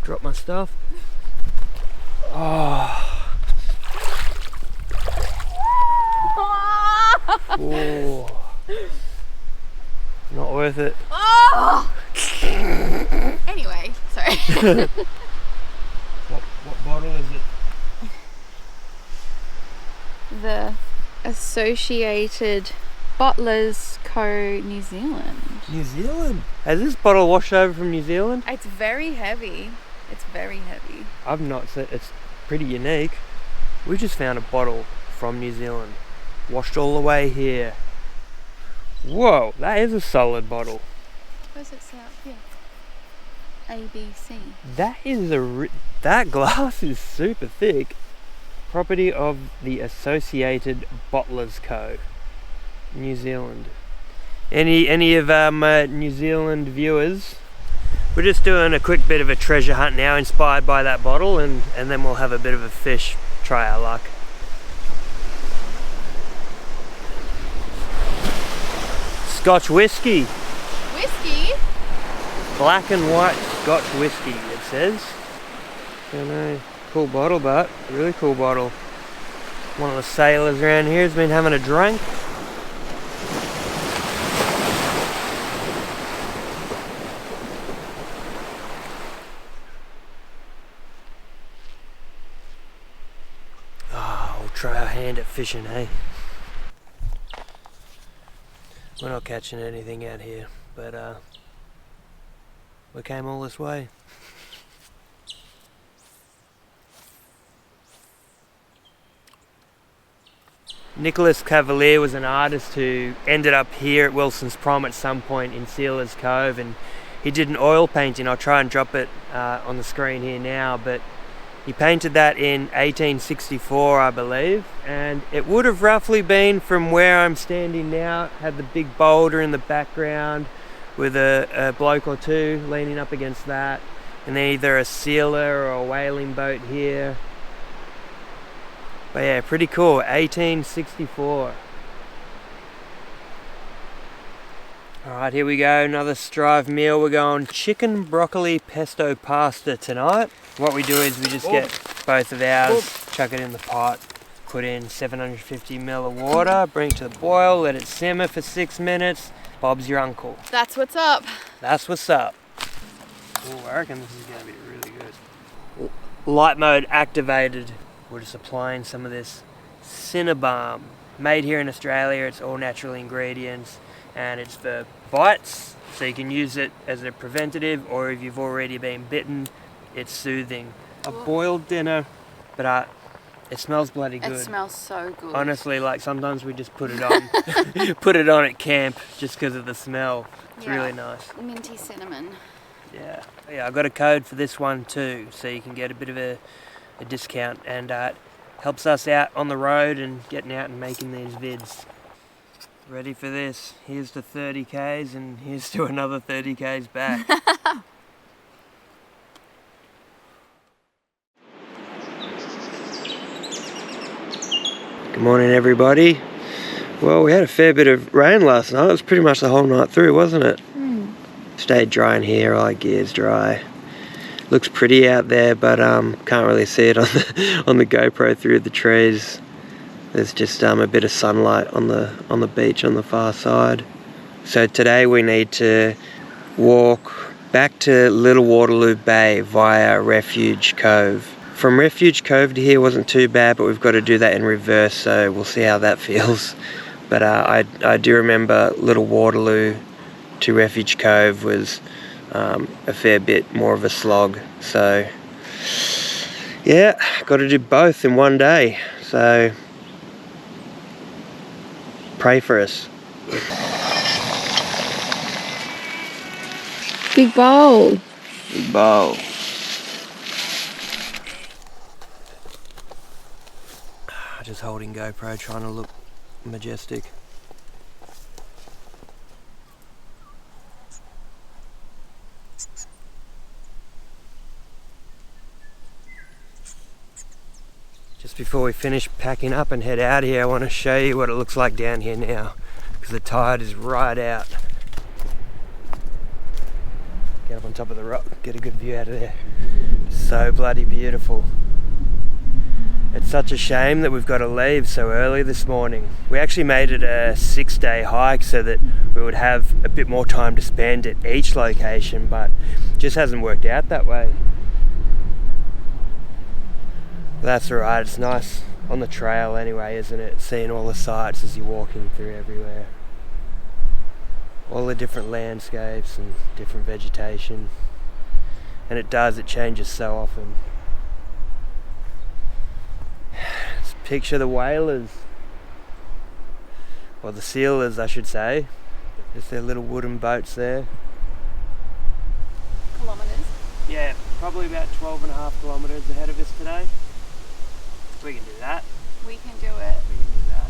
Speaker 1: Drop my stuff. Oh. Oh. Not worth it.
Speaker 2: Oh. Anyway, sorry.
Speaker 1: What bottle is it?
Speaker 2: The Associated Bottlers Co. New Zealand.
Speaker 1: New Zealand? Has this bottle washed over from New Zealand?
Speaker 2: It's very heavy. It's very heavy.
Speaker 1: I've not seen. It's pretty unique. We just found a bottle from New Zealand, washed all the way here. Whoa, that is a solid bottle.
Speaker 2: Where's it set up here? ABC.
Speaker 1: That is that glass is super thick. Property of the Associated Bottlers Co. New Zealand. Any of our New Zealand viewers? We're just doing a quick bit of a treasure hunt now, inspired by that bottle, and then we'll have a bit of a fish, try our luck. Scotch whiskey.
Speaker 2: Whiskey?
Speaker 1: Black and white Scotch whiskey, it says. Don't know. Cool bottle, but really cool bottle. One of the sailors around here has been having a drink. Oh, we'll try our hand at fishing, eh? We're not catching anything out here, but we came all this way. Nicholas Cavalier was an artist who ended up here at Wilsons Prom at some point in Sealers Cove, and he did an oil painting. I'll try and drop it on the screen here now, but he painted that in 1864, I believe, and it would have roughly been from where I'm standing now. It had the big boulder in the background with a bloke or two leaning up against that, and then either a sealer or a whaling boat here. But yeah, pretty cool. 1864. Alright, here we go, another Strive meal. We're going chicken broccoli pesto pasta tonight. What we do is we just get both of ours, chuck it in the pot, put in 750 ml of water, bring it to the boil, let it simmer for 6 minutes. Bob's your uncle.
Speaker 2: That's what's up.
Speaker 1: That's what's up. Ooh, I reckon this is going to be really good. Light mode activated. We're just applying some of this Cinnabon. Made here in Australia, it's all natural ingredients, and it's for bites, so you can use it as a preventative, or if you've already been bitten, it's soothing. A boiled dinner, but it smells bloody good.
Speaker 2: It smells so good.
Speaker 1: Honestly, like sometimes we just put it on, put it on at camp just because of the smell. It's really nice.
Speaker 2: Minty cinnamon.
Speaker 1: Yeah, I got a code for this one too, so you can get a bit of a discount, and it helps us out on the road and getting out and making these vids. Ready for this? Here's to 30 Ks and here's to another 30 Ks back. Good morning, everybody. Well, we had a fair bit of rain last night. It was pretty much the whole night through, wasn't it? Stayed dry in here, all our gear's dry. Looks pretty out there, but can't really see it on the GoPro through the trees. There's just a bit of sunlight on the beach on the far side. So today we need to walk back to Little Waterloo Bay via Refuge Cove. From Refuge Cove to here wasn't too bad, but we've got to do that in reverse, so we'll see how that feels. But I do remember Little Waterloo to Refuge Cove was a fair bit more of a slog, so yeah, got to do both in one day. So Pray for us.
Speaker 2: Big bowl.
Speaker 1: Big bowl. Just holding GoPro, trying to look majestic. Just before we finish packing up and head out here, I want to show you what it looks like down here now, because the tide is right out. Get up on top of the rock, get a good view out of there. So bloody beautiful. It's such a shame that we've got to leave so early this morning. We actually made it a 6-day hike so that we would have a bit more time to spend at each location, but it just hasn't worked out that way. That's alright, it's nice on the trail anyway, isn't it? Seeing all the sights as you're walking through everywhere. All the different landscapes and different vegetation. And it changes so often. Let's picture the whalers. Or the sealers, I should say. Just their little wooden boats there.
Speaker 2: Kilometres?
Speaker 1: Yeah, probably about 12.5 kilometres ahead of us today. We can do that.
Speaker 2: We can do it.
Speaker 1: We can do that.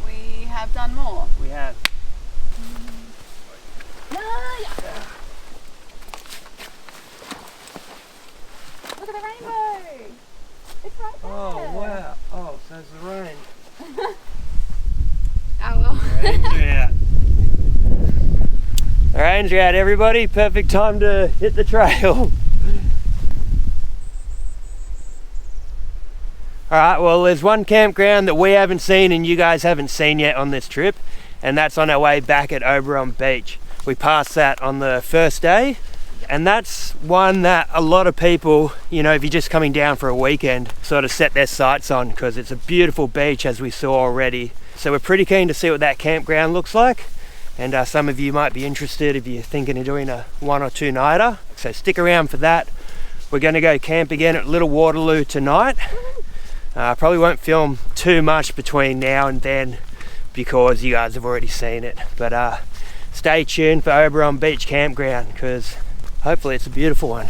Speaker 2: We have done more.
Speaker 1: We have.
Speaker 2: Yeah. Look at the rainbow. It's right there.
Speaker 1: Oh wow. Oh, so it's the rain.
Speaker 2: Oh well.
Speaker 1: Rains are out. The rains are out, everybody. Perfect time to hit the trail. Alright, well there's one campground that we haven't seen and you guys haven't seen yet on this trip, and that's on our way back at Oberon Beach. We passed that on the first day, and that's one that a lot of people, you know, if you're just coming down for a weekend, sort of set their sights on, because it's a beautiful beach as we saw already. So we're pretty keen to see what that campground looks like, and some of you might be interested if you're thinking of doing a 1 or 2 nighter. So stick around for that. We're going to go camp again at Little Waterloo tonight. Probably won't film too much between now and then because you guys have already seen it, but stay tuned for Oberon Beach Campground because hopefully it's a beautiful one.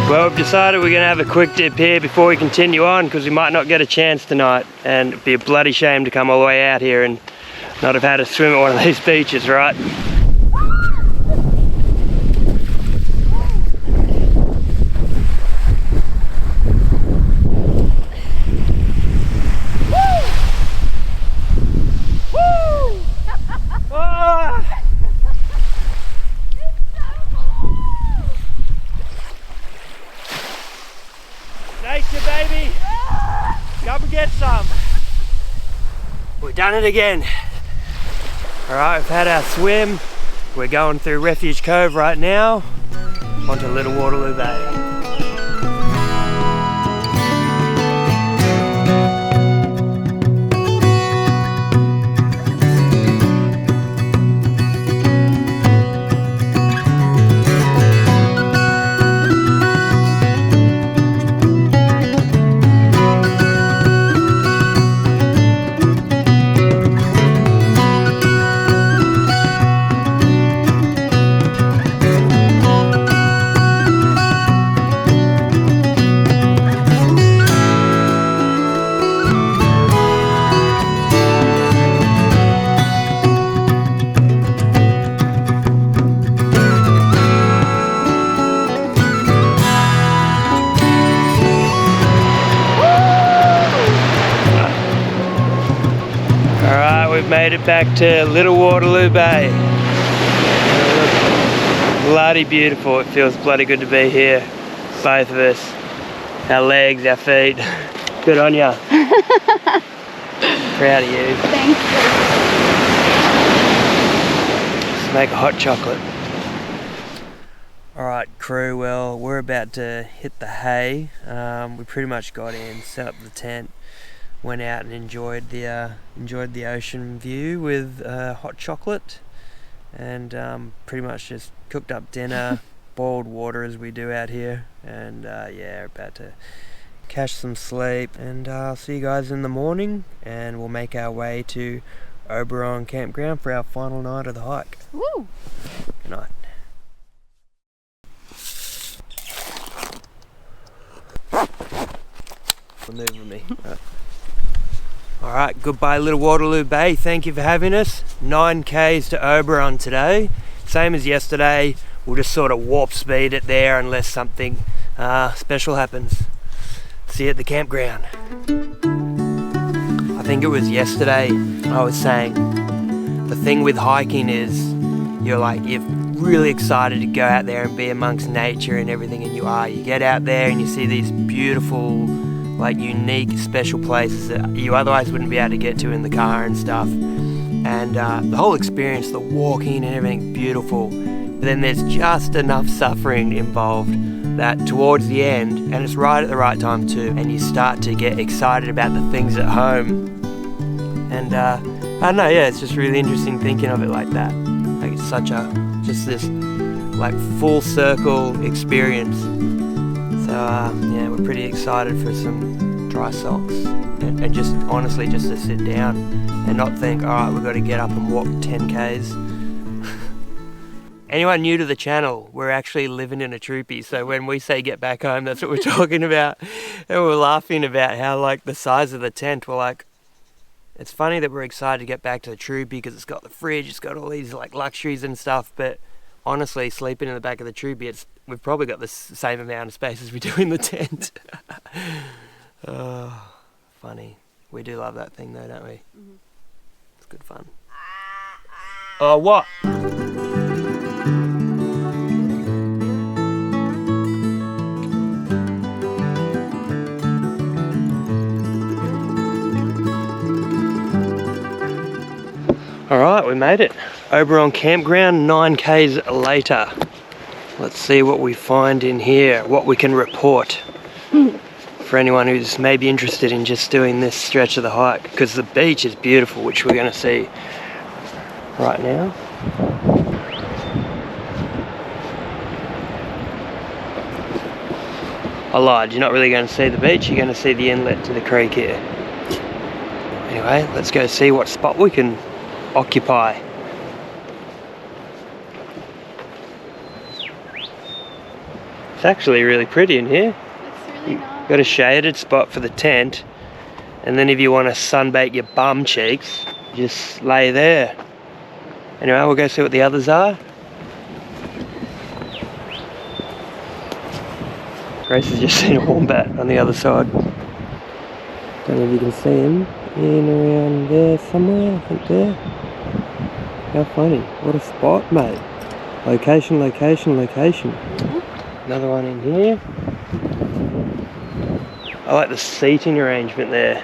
Speaker 1: Well, we've decided we're going to have a quick dip here before we continue on because we might not get a chance tonight, and it'd be a bloody shame to come all the way out here and not have had a swim at one of these beaches, right? Nature, baby! Come and get some! We've done it again. Alright, we've had our swim. We're going through Refuge Cove right now, onto Little Waterloo Bay. Made it back to Little Waterloo Bay. Bloody beautiful. It feels bloody good to be here. Both of us. Our legs, our feet. Good on ya. Proud of you.
Speaker 2: Thank you.
Speaker 1: Let's make a hot chocolate. Alright crew, well we're about to hit the hay. We pretty much got in, set up the tent, went out and enjoyed the ocean view with hot chocolate, and pretty much just cooked up dinner, boiled water as we do out here, and yeah, about to catch some sleep, and I'll see you guys in the morning, and we'll make our way to Oberon campground for our final night of the hike.
Speaker 2: Woo!
Speaker 1: Good night. Move with me. Alright, goodbye little Waterloo Bay, thank you for having us. 9 k's to Oberon today, same as yesterday. We'll just sort of warp speed it there unless something special happens. See you at the campground. I think it was yesterday I was saying the thing with hiking is you're really excited to go out there and be amongst nature and everything, and you get out there and you see these beautiful, unique, special places that you otherwise wouldn't be able to get to in the car and stuff, and the whole experience, the walking and everything, beautiful. But then there's just enough suffering involved that towards the end, and it's right at the right time too, and you start to get excited about the things at home, and I don't know, yeah, it's just really interesting thinking of it like that. It's such just this full circle experience. So yeah, we're pretty excited for some dry socks, and just honestly just to sit down and not think, alright, we've got to get up and walk 10 k's. Anyone new to the channel, we're actually living in a troopy, so when we say get back home, that's what we're talking about. And we're laughing about how the size of the tent, we're it's funny that we're excited to get back to the troopy because it's got the fridge, it's got all these luxuries and stuff, but honestly, sleeping in the back of the troopy, we've probably got the same amount of space as we do in the tent. Oh, funny. We do love that thing though, don't we? Mm-hmm. It's good fun. Oh, what? Alright, we made it. Oberon campground, 9 k's later. Let's see what we find in here, what we can report. For anyone who's maybe interested in just doing this stretch of the hike, because the beach is beautiful, which we're going to see right now. I lied, you're not really going to see the beach, you're going to see the inlet to the creek here. Anyway, let's go see what spot we can occupy. It's actually really pretty in here.
Speaker 2: It's really nice.
Speaker 1: Got a shaded spot for the tent, and then if you want to sunbake your bum cheeks, just lay there. Anyway, we'll go see what the others are. Grace has just seen a wombat on the other side. Don't know if you can see him. In around there somewhere, I think there. How funny. What a spot, mate. Location, location, location. Another one in here. I like the seating arrangement there.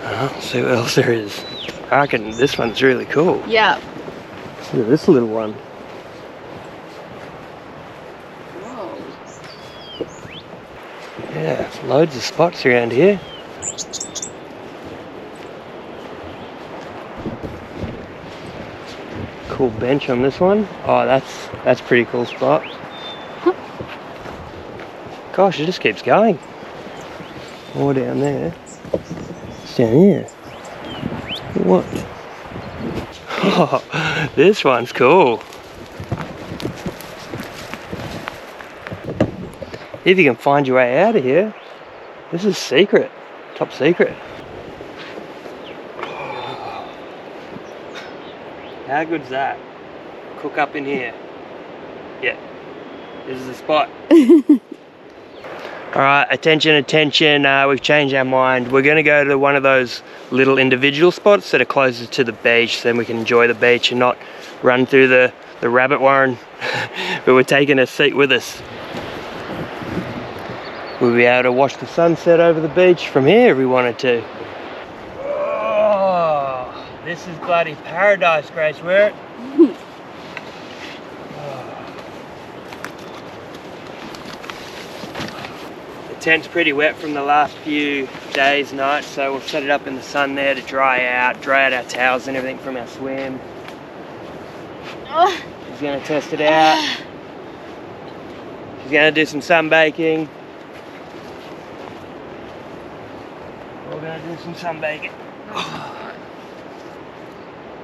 Speaker 1: Let's see what else there is. I reckon this one's really cool.
Speaker 2: Yeah.
Speaker 1: Look at this little one. Yeah, loads of spots around here. Cool bench on this one. Oh, that's pretty cool spot. Gosh, it just keeps going. More down there. It's down here. What? Oh, this one's cool. If you can find your way out of here, this is secret, top secret. How good's that? Cook up in here. Yeah, this is the spot. Alright, attention, attention, we've changed our mind. We're gonna go to one of those little individual spots that are closer to the beach, so then we can enjoy the beach and not run through the the rabbit warren, but we're taking a seat with us. We'll be able to watch the sunset over the beach from here if we wanted to. Oh, this is bloody paradise, Grace. Where? The tent's pretty wet from the last few days, nights, so we'll set it up in the sun there to dry out our towels and everything from our swim. She's gonna test it out. She's gonna do some sunbaking. We're gonna do some sunbaking.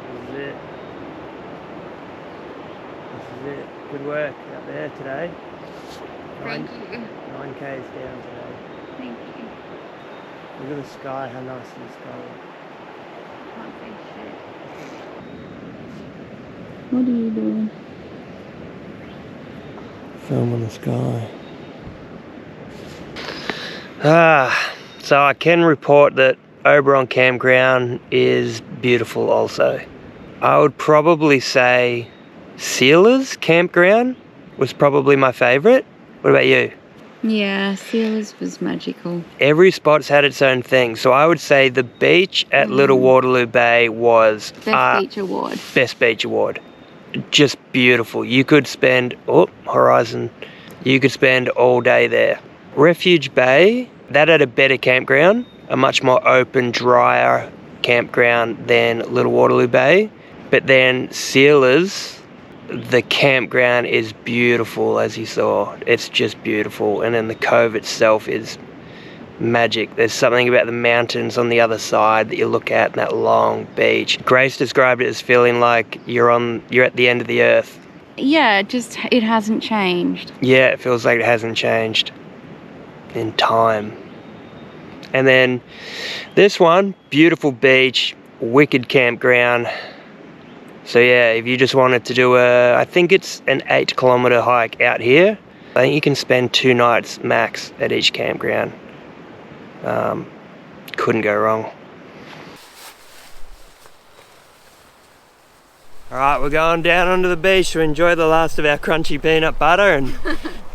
Speaker 1: This is it. This is it. Good work out there today.
Speaker 2: Thank you.
Speaker 1: 9K's down today.
Speaker 2: Thank you.
Speaker 1: Look at the sky, how nice the sky is.
Speaker 2: Can't see shit.
Speaker 3: What are you doing?
Speaker 1: Film on the sky. So I can report that Oberon Campground is beautiful also. I would probably say Sealers Campground was probably my favourite. What about you?
Speaker 3: Yeah, Sealers was magical.
Speaker 1: Every spot's had its own thing. So I would say the beach at Little Waterloo Bay was
Speaker 3: Best beach award.
Speaker 1: Best beach award. Just beautiful. You could spend, horizon, you could spend all day there. Refuge Bay, that had a better campground, a much more open, drier campground than Little Waterloo Bay. But then Sealers, the campground is beautiful, as you saw. It's just beautiful. And then the cove itself is magic. There's something about the mountains on the other side that you look at, and that long beach. Grace described it as feeling like you're at the end of the earth.
Speaker 3: Yeah, it hasn't changed.
Speaker 1: Yeah, it feels like it hasn't changed in time. And then this one, beautiful beach, wicked campground. So yeah, if you just wanted to do I think it's an 8-kilometer hike out here, I think you can spend 2 nights max at each campground. Couldn't go wrong. Alright, we're going down onto the beach to enjoy the last of our crunchy peanut butter and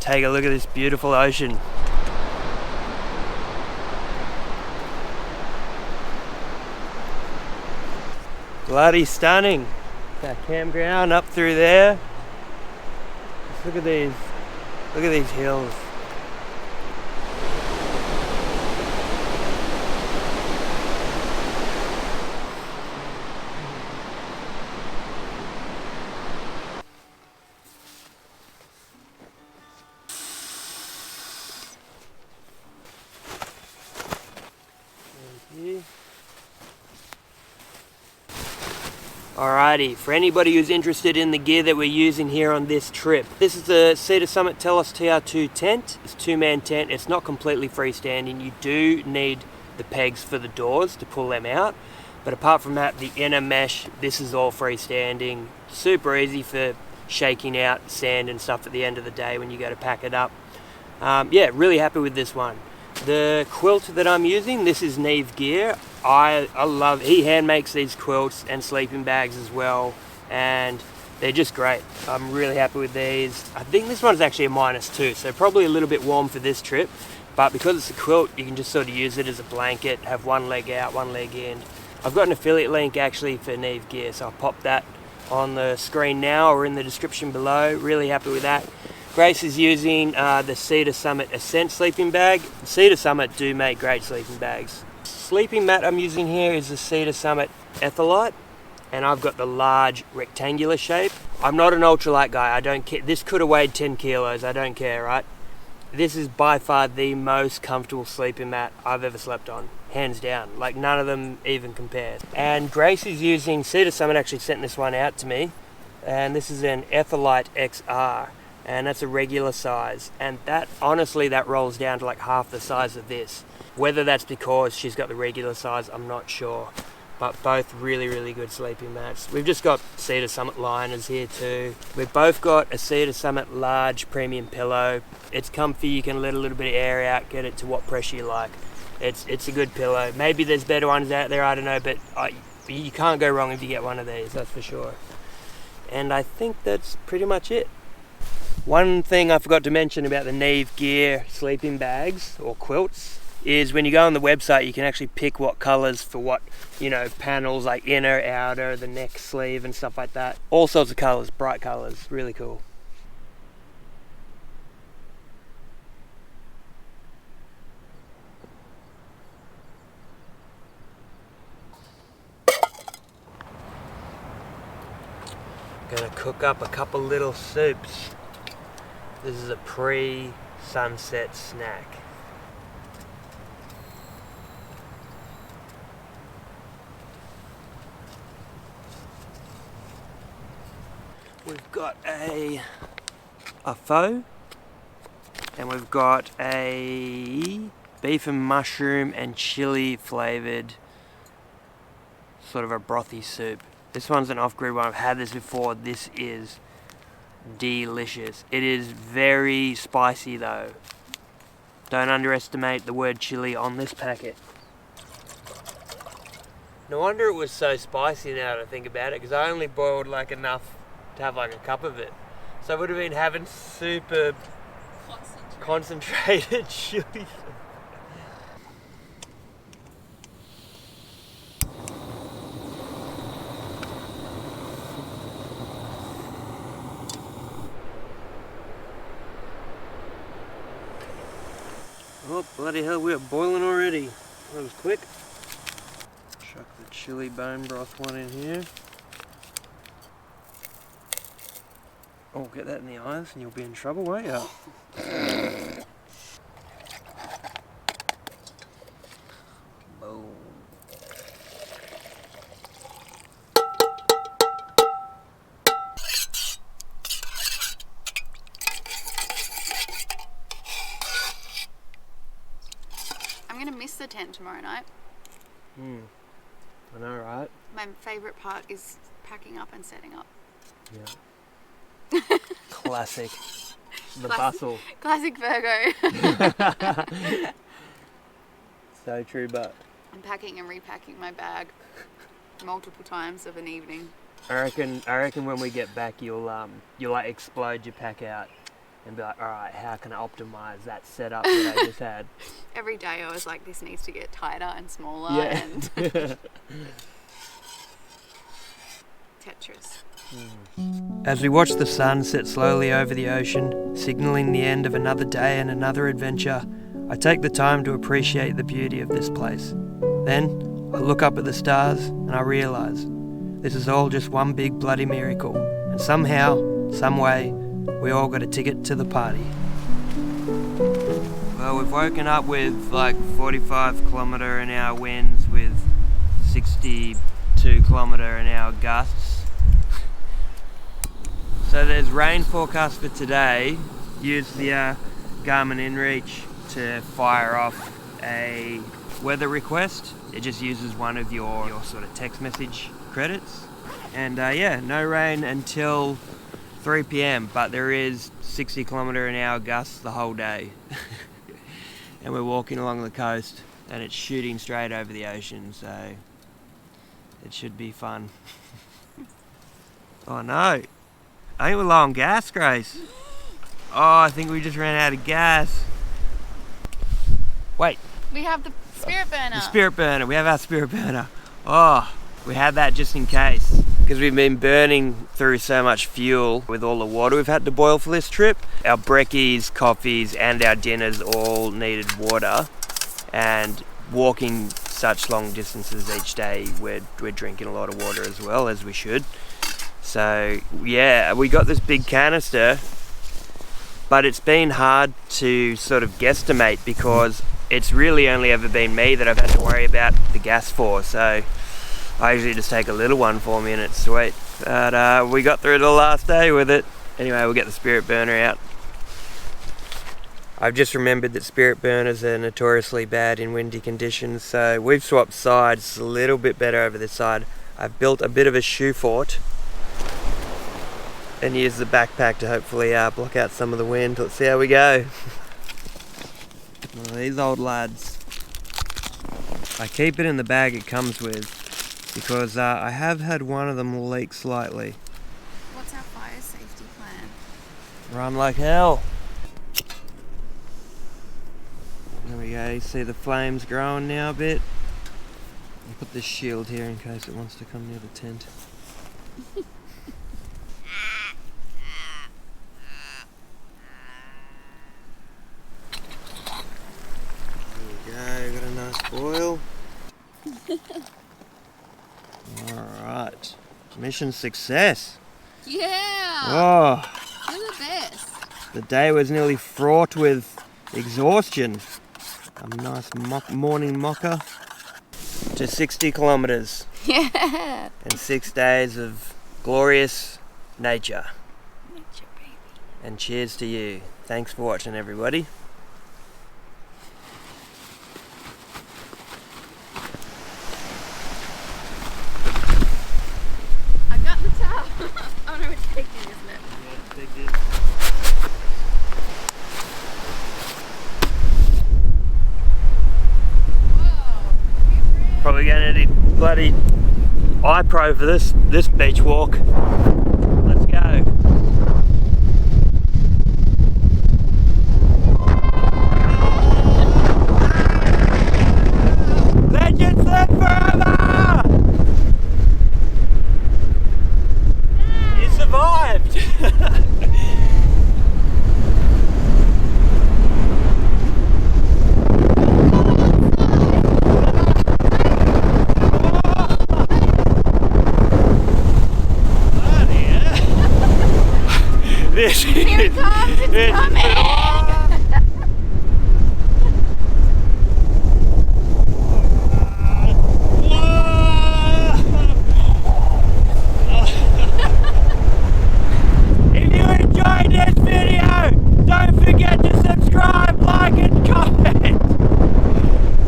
Speaker 1: take a look at this beautiful ocean. Bloody stunning. Our campground up through there. Just look at these hills. Alrighty, for anybody who's interested in the gear that we're using here on this trip, this is the Cedar Summit Telos TR2 tent. It's a 2-man tent. It's not completely freestanding. You do need the pegs for the doors to pull them out, but apart from that, the inner mesh, this is all freestanding. Super easy for shaking out sand and stuff at the end of the day when you go to pack it up. Yeah, really happy with this one. The quilt that I'm using, this is Neve Gear. I love, he hand makes these quilts and sleeping bags as well, and they're just great. I'm really happy with these. I think this one's actually a -2, so probably a little bit warm for this trip, but because it's a quilt, you can just sort of use it as a blanket, have one leg out, one leg in. I've got an affiliate link actually for Neve Gear, so I'll pop that on the screen now or in the description below. Really happy with that. Grace is using the Cedar Summit Ascent sleeping bag. Cedar Summit do make great sleeping bags. Sleeping mat I'm using here is the Cedar Summit Ethelite, and I've got the large rectangular shape. I'm not an ultralight guy, I don't care. This could have weighed 10 kilos, I don't care, right? This is by far the most comfortable sleeping mat I've ever slept on, hands down. Like, none of them even compare. And Grace is using, Cedar Summit actually sent this one out to me, and this is an Ethelite XR. And that's a regular size, and that honestly that rolls down to like half the size of this. Whether that's because she's got the regular size, I'm not sure, but both really good sleeping mats. We've just got Cedar Summit liners here too. We've both got a Cedar Summit large premium pillow. It's comfy, you can let a little bit of air out, get it to what pressure you like. It's a good pillow. Maybe there's better ones out there, I don't know, but you can't go wrong if you get one of these, that's for sure. And I think that's pretty much it. One thing I forgot to mention about the Neve Gear sleeping bags or quilts is when you go on the website you can actually pick what colours for what, you know, panels, like inner, outer, the neck sleeve and stuff like that. All sorts of colours, bright colours, really cool. Gonna cook up a couple little soups. This is a pre-sunset snack. We've got a pho, and we've got a beef and mushroom and chili flavoured sort of a brothy soup. This one's an off-grid one. I've had this before. This is delicious. It is very spicy though. Don't underestimate the word chili on this packet. No wonder it was so spicy now that I think about it, because I only boiled like enough to have like a cup of it. So I would have been having super concentrated chili. Oh, bloody hell, we are boiling already. That was quick. Chuck the chili bone broth one in here. Oh, get that in the eyes and you'll be in trouble, won't you? Boom.
Speaker 2: I'm gonna miss the tent tomorrow night.
Speaker 1: I know, right?
Speaker 2: My favourite part is packing up and setting up.
Speaker 1: Yeah. Classic. The bustle.
Speaker 2: Classic Virgo.
Speaker 1: So true, but
Speaker 2: I'm packing and repacking my bag multiple times of an evening.
Speaker 1: I reckon when we get back you'll like explode your pack out and be like, alright, how can I optimise that setup that I just had?
Speaker 2: Every day I was like, this needs to get tighter and smaller
Speaker 1: Yeah.
Speaker 2: and Tetris.
Speaker 1: As we watch the sun set slowly over the ocean, signalling the end of another day and another adventure, I take the time to appreciate the beauty of this place. Then, I look up at the stars and I realise this is all just one big bloody miracle, and somehow, some way, we all got a ticket to the party. Well, we've woken up with like 45km/h winds with 62km/h gusts. So there's rain forecast for today. Use the Garmin InReach to fire off a weather request. It just uses one of your sort of text message credits. And yeah, no rain until 3 p.m, but there is 60km/h gusts the whole day. And we're walking along the coast and it's shooting straight over the ocean, so it should be fun. Oh no. I think we're low on gas, Grace. Oh, I think we just ran out of gas. Wait.
Speaker 2: We have the spirit burner.
Speaker 1: The spirit burner. We have our spirit burner. Oh, we had that just in case. Because we've been burning through so much fuel with all the water we've had to boil for this trip. Our brekkies, coffees, and our dinners all needed water. And walking such long distances each day, we're drinking a lot of water as well, as we should. So yeah, we got this big canister, but it's been hard to sort of guesstimate because it's really only ever been me that I've had to worry about the gas for. So I usually just take a little one for me and it's sweet. But we got through the last day with it. Anyway, we'll get the spirit burner out. I've just remembered that spirit burners are notoriously bad in windy conditions, so we've swapped sides a little bit better over this side. I've built a bit of a shoe fort and use the backpack to hopefully block out some of the wind. Let's see how we go. Oh, these old lads. I keep it in the bag it comes with because I have had one of them leak slightly.
Speaker 2: What's our fire safety plan?
Speaker 1: Run like hell. There we go, you see the flames growing now a bit. I'll put this shield here in case it wants to come near the tent. There we go, got a nice boil. Alright, mission success.
Speaker 2: Yeah!
Speaker 1: Oh,
Speaker 2: You're the best.
Speaker 1: the day was nearly fraught with exhaustion. A nice morning mocha to 60 kilometers
Speaker 2: Yeah!
Speaker 1: and 6 days of glorious nature.
Speaker 2: Nature, baby.
Speaker 1: And cheers to you. Thanks for watching, everybody.
Speaker 2: I got the towel. Oh no, it's taking, isn't it?
Speaker 1: Yeah, it's big deal.
Speaker 2: Whoa.
Speaker 1: Probably going to need bloody eye pro for this beach walk. Let's go. Legends live forever! You survived! This
Speaker 2: Here it comes, it's coming!
Speaker 1: If you enjoyed this video, don't forget to subscribe, like and comment.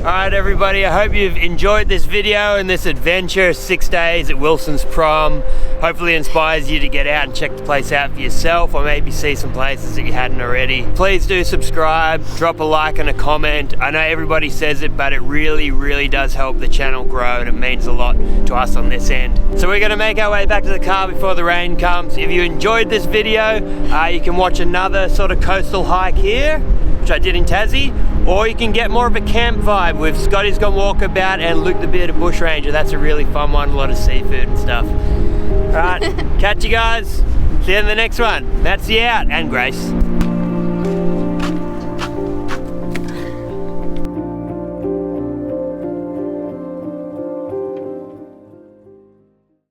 Speaker 1: Alright everybody, I hope you've enjoyed this video and this adventure, 6 days at Wilsons Prom. Hopefully inspires you to get out and check the place out for yourself, or maybe see some places that you hadn't already. Please do subscribe, drop a like and a comment. I know everybody says it, but it really does help the channel grow, and it means a lot to us on this end. So we're gonna make our way back to the car before the rain comes. If you enjoyed this video, you can watch another sort of coastal hike here, which I did in Tassie, or you can get more of a camp vibe with Scotty's Gone Walkabout and Luke the Bearded Bushranger. That's a really fun one, a lot of seafood and stuff. Alright, catch you guys. See you in the next one. Matt's out, and Grace.